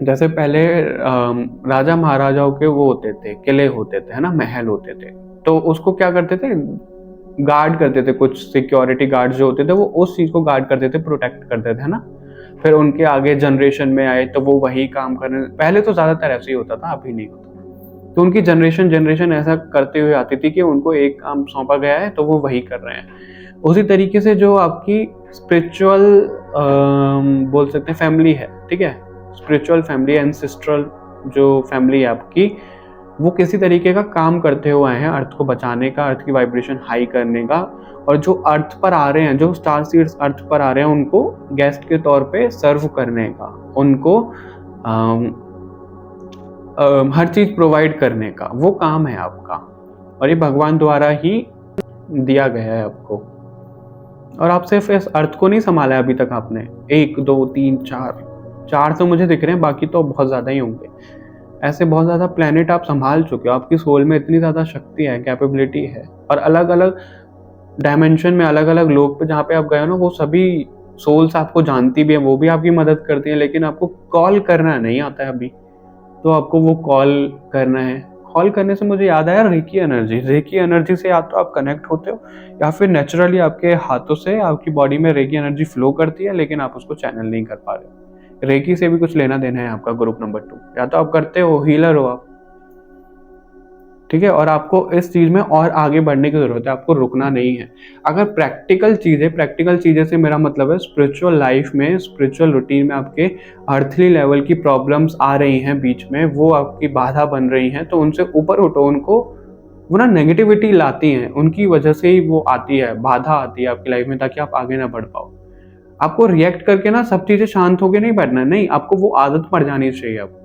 जैसे पहले राजा महाराजाओं के वो होते थे, किले होते थे, है ना, महल होते थे। तो उसको क्या करते थे, गार्ड करते थे, कुछ सिक्योरिटी गार्ड जो होते थे वो उस चीज को गार्ड करते थे, प्रोटेक्ट करते थे, है ना। फिर उनके आगे जनरेशन में आए तो वो वही काम करने, पहले तो ज्यादातर ऐसे ही होता था, अभी नहीं होता। तो उनकी जनरेशन जनरेशन ऐसा करते हुए आती थी कि उनको एक काम सौंपा गया है तो वो वही कर रहे हैं। उसी तरीके से जो आपकी स्पिरिचुअल बोल सकते हैं फैमिली है, ठीक है, स्पिरिचुअल फैमिली, एंसेस्ट्रल जो फैमिली है आपकी, वो किसी तरीके का काम करते हुए आए हैं अर्थ को बचाने का, अर्थ की वाइब्रेशन हाई करने का। और जो अर्थ पर आ रहे हैं, जो स्टार सीड्स अर्थ पर आ रहे हैं, उनको गेस्ट के तौर पे सर्व करने का, उनको हर चीज प्रोवाइड करने का वो काम है आपका। और ये भगवान द्वारा ही दिया गया है आपको। और आप सिर्फ इस अर्थ को नहीं संभाला है अभी तक आपने, एक दो तीन चार, चार तो मुझे दिख रहे हैं, बाकी तो बहुत ज्यादा ही होंगे। ऐसे बहुत ज्यादा प्लेनेट आप संभाल चुके हो, आपकी सोल में इतनी ज्यादा शक्ति है, कैपेबिलिटी है। और अलग अलग डायमेंशन में, अलग अलग लोग पे जहाँ पे आप गए हो ना, वो सभी सोल्स आपको जानती भी है, वो भी आपकी मदद करती है, लेकिन आपको कॉल करना नहीं आता है अभी। तो आपको वो कॉल करना है। कॉल करने से मुझे याद आया, रेकी एनर्जी से या तो आप कनेक्ट होते हो या फिर नेचुरली आपके हाथों से आपकी बॉडी में रेकी एनर्जी फ्लो करती है, लेकिन आप उसको चैनल नहीं कर पा रहे हो। रेकी से भी कुछ लेना देना है आपका, ग्रुप नंबर 2, या तो आप करते हो, हीलर हो आप, ठीक है। और आपको इस चीज में और आगे बढ़ने की जरूरत है, आपको रुकना नहीं है। अगर प्रैक्टिकल चीजें से मेरा मतलब है स्पिरिचुअल लाइफ में, स्पिरिचुअल रूटीन में आपके अर्थली लेवल की प्रॉब्लम्स आ रही हैं बीच में, वो आपकी बाधा बन रही हैं, तो उनसे ऊपर उठो। उनको, वो ना नेगेटिविटी लाती हैं, उनकी वजह से ही वो आती है, बाधा आती है आपकी लाइफ में, ताकि आप आगे ना बढ़ पाओ। आपको रिएक्ट करके ना सब चीजें शांत होके नहीं बैठना, नहीं, आपको वो आदत पड़ जानी चाहिए आपको,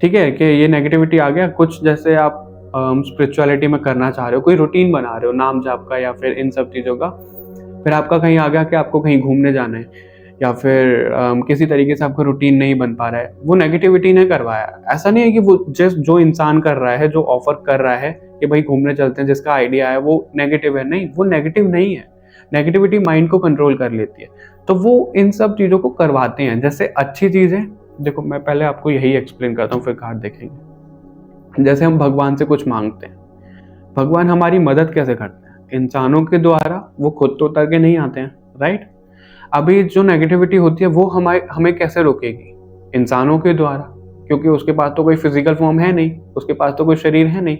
ठीक है। कि ये नेगेटिविटी आ गया कुछ, जैसे आप स्पिरिचुअलिटी में करना चाह रहे हो, कोई रूटीन बना रहे हो नाम जाप का या फिर इन सब चीज़ों का, फिर आपका कहीं आ गया कि आपको कहीं घूमने जाना है, या फिर किसी तरीके से आपका रूटीन नहीं बन पा रहा है, वो नेगेटिविटी ने करवाया। ऐसा नहीं है कि वो जस्ट जो इंसान कर रहा है, जो ऑफर कर रहा है कि भाई घूमने चलते हैं, जिसका आइडिया है वो नेगेटिव है, नहीं, वो नेगेटिव नहीं है। नेगेटिविटी माइंड को कंट्रोल कर लेती है, तो वो इन सब चीज़ों को करवाते हैं। जैसे अच्छी चीज़ है, देखो मैं पहले आपको यही एक्सप्लेन करता हूँ, फिर कार्ड देखेंगे। जैसे हम भगवान से कुछ मांगते हैं, भगवान हमारी मदद कैसे करते हैं? इंसानों के द्वारा। वो खुद तो उतर के नहीं आते हैं, राइट। अभी जो नेगेटिविटी होती है वो हमें कैसे रोकेगी? इंसानों के द्वारा, क्योंकि उसके पास तो कोई फिजिकल फॉर्म है नहीं, उसके पास तो कोई शरीर है नहीं,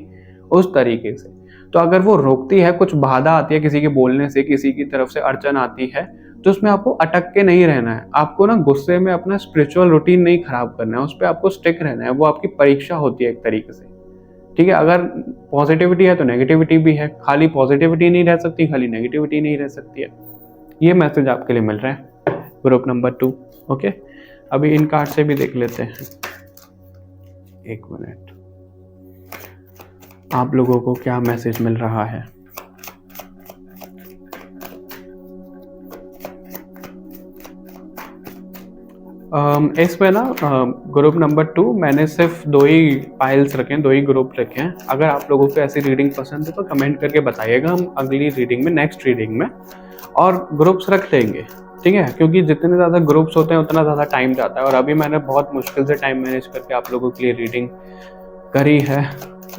उस तरीके से। तो अगर वो रोकती है, कुछ बाधा आती है, किसी के बोलने से, किसी की तरफ से अड़चन आती है, तो उसमें आपको अटक के नहीं रहना है। आपको ना गुस्से में अपना स्पिरिचुअल रूटीन नहीं खराब करना है, उस पर आपको स्टिक रहना है। वो आपकी परीक्षा होती है एक तरीके से, ठीक है। अगर पॉजिटिविटी है तो नेगेटिविटी भी है, खाली पॉजिटिविटी नहीं रह सकती, खाली नेगेटिविटी नहीं रह सकती है। ये मैसेज आपके लिए मिल रहा है, ग्रुप नंबर 2। ओके, अभी इन कार्ड से भी देख लेते हैं। एक मिनट, आप लोगों को क्या मैसेज मिल रहा है। इसमें ना ग्रुप नंबर 2 मैंने सिर्फ 2 ही फाइल्स रखे हैं, 2 ही ग्रुप रखे हैं। अगर आप लोगों को ऐसी रीडिंग पसंद है तो कमेंट करके बताइएगा, हम अगली रीडिंग में, नेक्स्ट रीडिंग में और ग्रुप्स रख देंगे, ठीक है। क्योंकि जितने ज़्यादा ग्रुप्स होते हैं उतना ज़्यादा टाइम जाता है, और अभी मैंने बहुत मुश्किल से टाइम मैनेज करके आप लोगों के लिए रीडिंग करी है,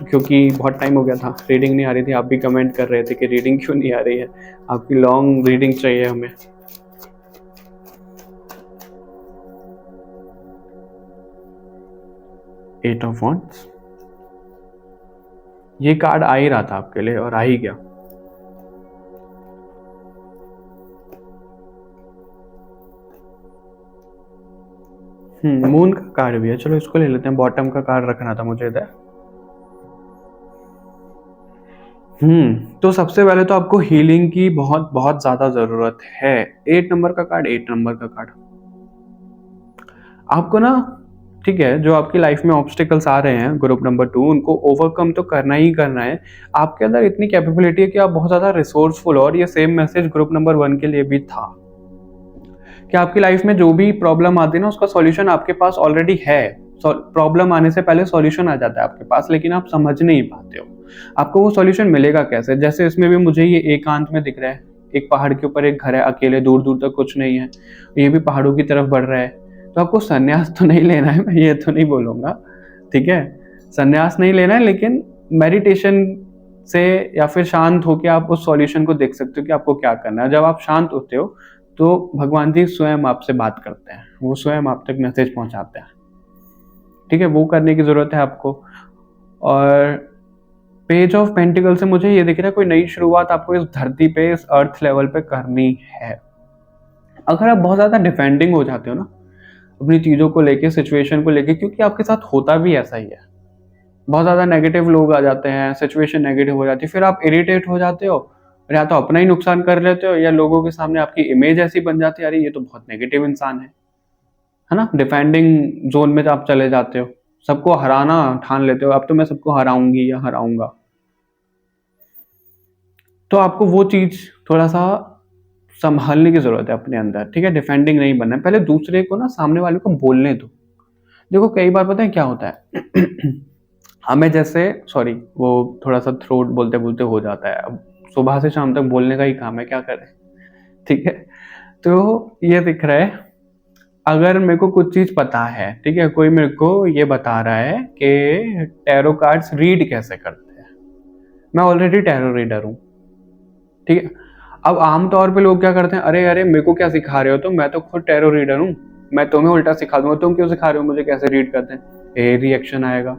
क्योंकि बहुत टाइम हो गया था, रीडिंग नहीं आ रही थी। आप भी कमेंट कर रहे थे कि रीडिंग क्यों नहीं आ रही है, आपकी लॉन्ग रीडिंग चाहिए हमें। एट ऑफ वॉन्ड्स, ये कार्ड आ ही रहा था आपके लिए और आ ही गया। मून का कार्ड भी है, चलो इसको ले लेते हैं। बॉटम का कार्ड रखना था मुझे इधर। तो सबसे पहले तो आपको हीलिंग की बहुत बहुत ज्यादा जरूरत है। 8 नंबर का कार्ड, 8 नंबर का कार्ड आपको ना, ठीक है, जो आपकी लाइफ में ऑब्स्टिकल्स आ रहे हैं ग्रुप नंबर 2, उनको ओवरकम तो करना ही करना है। आपके अंदर इतनी कैपेबिलिटी है कि आप बहुत ज्यादा रिसोर्सफुल हो, और ये सेम मैसेज ग्रुप नंबर 1 के लिए भी था कि आपकी लाइफ में जो भी प्रॉब्लम आती है ना, उसका सॉल्यूशन आपके पास ऑलरेडी है। प्रॉब्लम आने से पहले सॉल्यूशन आ जाता है आपके पास, लेकिन आप समझ नहीं पाते हो। आपको वो सॉल्यूशन मिलेगा कैसे? जैसे इसमें भी मुझे ये एकांत में दिख रहा है, एक पहाड़ के ऊपर एक घर है, अकेले, दूर दूर तक कुछ नहीं है, ये भी पहाड़ों की तरफ बढ़ रहा है। तो आपको संन्यास तो नहीं लेना है, मैं ये तो नहीं बोलूंगा, ठीक है, संन्यास नहीं लेना है, लेकिन मेडिटेशन से या फिर शांत होकर आप उस सॉल्यूशन को देख सकते हो कि आपको क्या करना है। जब आप शांत होते हो तो भगवान जी स्वयं आपसे बात करते हैं, वो स्वयं आप तक मैसेज पहुंचाते हैं, ठीक है, वो करने की जरूरत है आपको। और पेज ऑफ पेंटिकल से मुझे ये दिख रहा है कोई नई शुरुआत आपको इस धरती पे, इस अर्थ लेवल पे करनी है। अगर आप बहुत ज्यादा डिफेंडिंग हो जाते हो ना अपनी चीजों को लेके, सिचुएशन को लेके, क्योंकि आपके साथ होता भी ऐसा ही है, बहुत ज्यादा नेगेटिव लोग आ जाते हैं, सिचुएशन नेगेटिव हो जाती है, फिर आप इरिटेट हो जाते हो, या तो अपना ही नुकसान कर लेते हो, या लोगों के सामने आपकी इमेज ऐसी बन जाती है, अरे ये तो बहुत नेगेटिव इंसान है ना। डिफेंडिंग जोन में आप चले जाते हो, सबको हराना ठान लेते हो, अब तो मैं सबको हराऊंगी या हराऊंगा। तो आपको वो चीज थोड़ा सा संभालने की जरूरत है अपने अंदर, ठीक है, डिफेंडिंग नहीं बनना है। पहले दूसरे को ना, सामने वाले को बोलने दो। देखो कई बार पता है क्या होता है हमें जैसे, सॉरी, वो थोड़ा सा थ्रोट बोलते बोलते हो जाता है, अब सुबह से शाम तक बोलने का ही काम है, क्या करें, ठीक है। तो ये दिख रहा है, अगर मेरे को कुछ चीज पता है, ठीक है, कोई मेरे को ये बता रहा है कि टैरो कार्ड्स रीड कैसे करते हैं, मैं ऑलरेडी टैरो रीडर हूँ, ठीक है। अब आमतौर पे लोग क्या करते हैं, अरे अरे मेरे को क्या सिखा रहे हो तुम, मैं तो खुद टैरो रीडर हूँ, मैं तुम्हें उल्टा सिखा दूंगा, तुम क्यों सिखा रहे हो मुझे कैसे रीड करते हैं, ये रिएक्शन आएगा।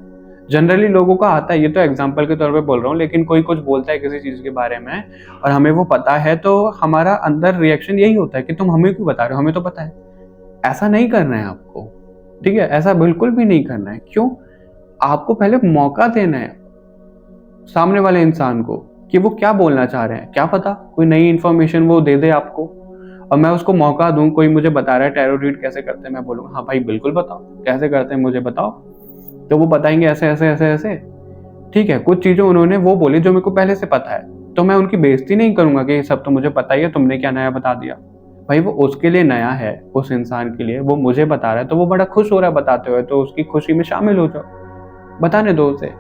जनरली लोगों का आता है, ये तो एग्जाम्पल के तौर पे बोल रहा हूँ, लेकिन कोई कुछ बोलता है किसी चीज के बारे में और हमें वो पता है, तो हमारा अंदर रिएक्शन यही होता है कि तुम हमें क्यों बता रहे हो, हमें तो पता है। ऐसा नहीं करना है आपको, ठीक है, ऐसा बिल्कुल भी नहीं करना है। क्यों? आपको पहले मौका देना है सामने वाले इंसान को कि वो क्या बोलना चाह रहे हैं, क्या पता कोई नई इन्फॉर्मेशन वो दे दे आपको, और मैं उसको मौका दूं। कोई मुझे बता रहा है टैरो रीड कैसे करते हैं, मैं बोलूंगा हाँ भाई बिल्कुल बताओ कैसे करते हैं, मुझे बताओ। तो वो बताएंगे ऐसे ऐसे ऐसे ऐसे, ठीक है। कुछ चीजें उन्होंने वो बोली जो मेरे को पहले से पता है, तो मैं उनकी बेइज्जती नहीं करूंगा कि ये सब तो मुझे पता ही है, तुमने क्या नया बता दिया। भाई वो उसके लिए नया है, उस इंसान के लिए, वो मुझे बता रहा है तो वो बड़ा खुश हो रहा है बताते हुए, तो उसकी खुशी में शामिल हो जाओ, बताने दो उसे।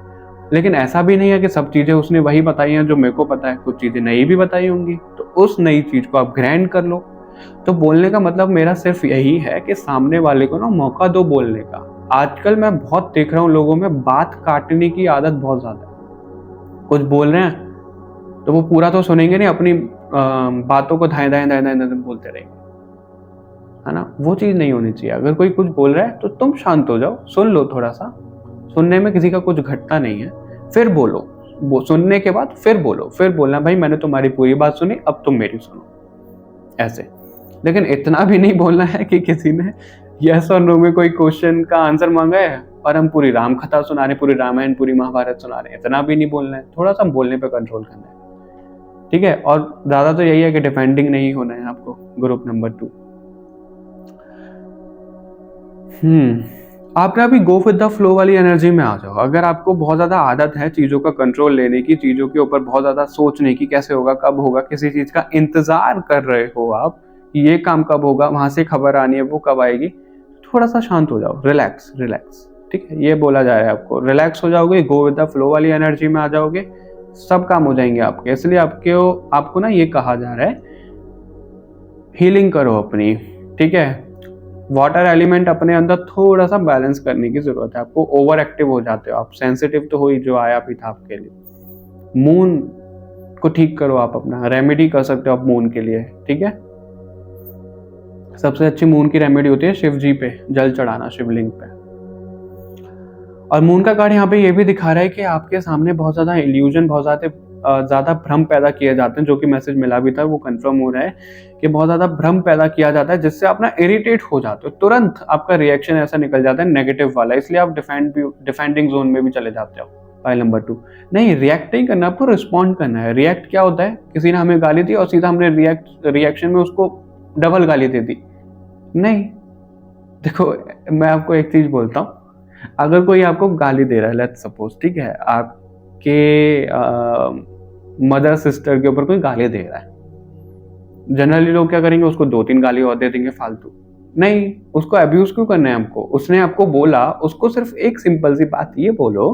लेकिन ऐसा भी नहीं है कि सब चीजें उसने वही बताई हैं जो मेरे को पता है, कुछ चीजें नई भी बताई होंगी, तो उस नई चीज को आप ग्रैंड कर लो। तो बोलने का मतलब मेरा सिर्फ यही है कि सामने वाले को ना मौका दो बोलने का। आजकल मैं बहुत देख रहा हूँ लोगों में बात काटने की आदत बहुत ज्यादा है। कुछ बोल रहे हैं तो वो पूरा तो सुनेंगे नहीं, अपनी बातों को धाए धाए धाए धाए धाए बोलते रहेंगे, है ना। वो चीज नहीं होनी चाहिए। अगर कोई कुछ बोल रहा है तो तुम शांत हो जाओ, सुन लो, थोड़ा सा सुनने में किसी का कुछ घटता नहीं है, फिर बोलो। वो सुनने के बाद फिर बोलो, फिर बोलना भाई मैंने तुम्हारी पूरी बात सुनी, अब तुम मेरी सुनो, ऐसे। लेकिन इतना भी नहीं बोलना है कि किसी ने यस और नो में कोई क्वेश्चन का आंसर मांगा है और हम पूरी राम कथा सुना रहे, पूरी रामायण पूरी महाभारत सुना रहे, इतना भी नहीं बोलना है। थोड़ा सा बोलने पे कंट्रोल करना है, ठीक है। और ज्यादा तो यही है कि डिफेंडिंग नहीं होना है आपको, ग्रुप नंबर 2। आप ना अभी गो विद द फ्लो वाली एनर्जी में आ जाओ। अगर आपको बहुत ज्यादा आदत है चीजों का कंट्रोल लेने की, चीजों के ऊपर बहुत ज्यादा सोचने की, कैसे होगा, कब होगा, किसी चीज का इंतजार कर रहे हो आप, ये काम कब होगा, वहां से खबर आनी है, वो कब आएगी, थोड़ा सा शांत हो जाओ, रिलैक्स रिलैक्स, ठीक है। ये बोला जा रहा है आपको, रिलैक्स हो जाओगे, गो विद द फ्लो वाली एनर्जी में आ जाओगे, सब काम हो जाएंगे आपके। इसलिए आपको ना ये कहा जा रहा है हीलिंग करो अपनी, ठीक है। वाटर एलिमेंट अपने अंदर थोड़ा सा बैलेंस करने की जरूरत है। आपको ओवर एक्टिव हो जाते हो आप, सेंसिटिव तो हो ही, जो आया भी था आपके लिए। मून को ठीक करो आप, अपना रेमेडी कर सकते हो आप मून के लिए, ठीक है। सबसे अच्छी मून की रेमेडी होती है शिव जी पे जल चढ़ाना, शिवलिंग पे। और मून का कार्ड यहाँ पे ये भी दिखा रहा है कि आपके सामने बहुत ज्यादा इल्यूजन, बहुत ज्यादा ज़्यादा भ्रम पैदा किए जाते हैं, जो कि मैसेज मिला भी था वो कंफर्म हो रहा है कि बहुत ज़्यादा भ्रम पैदा किया जाता है, जिससे आप ना इरिटेट हो जाते हो, तुरंत आपका रिएक्शन ऐसा निकल जाता है नेगेटिव वाला, इसलिए आप डिफेंडिंग जोन में भी चले जाते हो। फाइल नंबर 2, नहीं रिएक्ट नहीं करना, आपको रिस्पॉन्ड करना है। रिएक्ट क्या होता है, किसी ने हमें गाली दी और सीधा हमने रिएक्शन में उसको डबल गाली दे दी, नहीं। देखो मैं आपको एक चीज बोलता हूँ, अगर कोई आपको गाली दे रहा है, लेट्स सपोज, ठीक है, आपके मदर सिस्टर के ऊपर कोई गाली दे रहा है, जनरली लोग क्या करेंगे, उसको 2-3 गाली और दे देंगे फालतू। नहीं, उसको अब्यूज क्यों करना है हमको, उसने आपको बोला, उसको सिर्फ एक सिंपल सी बात ये बोलो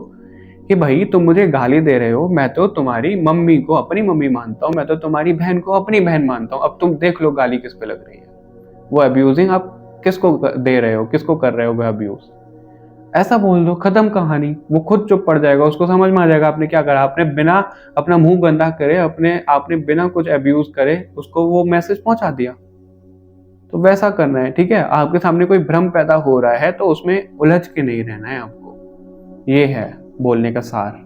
कि भाई तुम मुझे गाली दे रहे हो, मैं तो तुम्हारी मम्मी को अपनी मम्मी मानता हूँ, मैं तो तुम्हारी बहन को अपनी बहन मानता हूँ, अब तुम देख लो गाली किस पे लग रही है। वो अब्यूजिंग आप किसको दे रहे हो, किसको कर रहे हो वो अब्यूज, ऐसा बोल दो, खत्म कहानी। वो खुद चुप पड़ जाएगा, उसको समझ में आ जाएगा आपने क्या करा, आपने बिना अपना मुंह गंदा करे, आपने बिना कुछ अब्यूज करे उसको वो मैसेज पहुंचा दिया। तो वैसा करना है, ठीक है। आपके सामने कोई भ्रम पैदा हो रहा है तो उसमें उलझ के नहीं रहना है आपको, ये है बोलने का सार।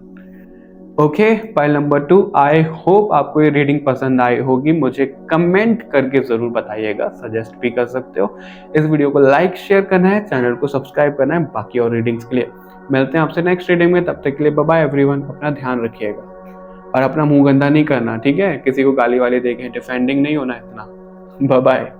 Okay, file number 2, I hope आपको ये रीडिंग पसंद आई होगी। मुझे कमेंट करके जरूर बताइएगा, सजेस्ट भी कर सकते हो। इस वीडियो को लाइक शेयर करना है, चैनल को सब्सक्राइब करना है बाकी और रीडिंग्स के लिए। मिलते हैं आपसे नेक्स्ट रीडिंग में, तब तक के लिए बाय बाय एवरीवन। अपना ध्यान रखिएगा और अपना मुंह गंदा नहीं करना, ठीक है। किसी को गाली वाली देके डिफेंडिंग नहीं होना इतना। Bye bye.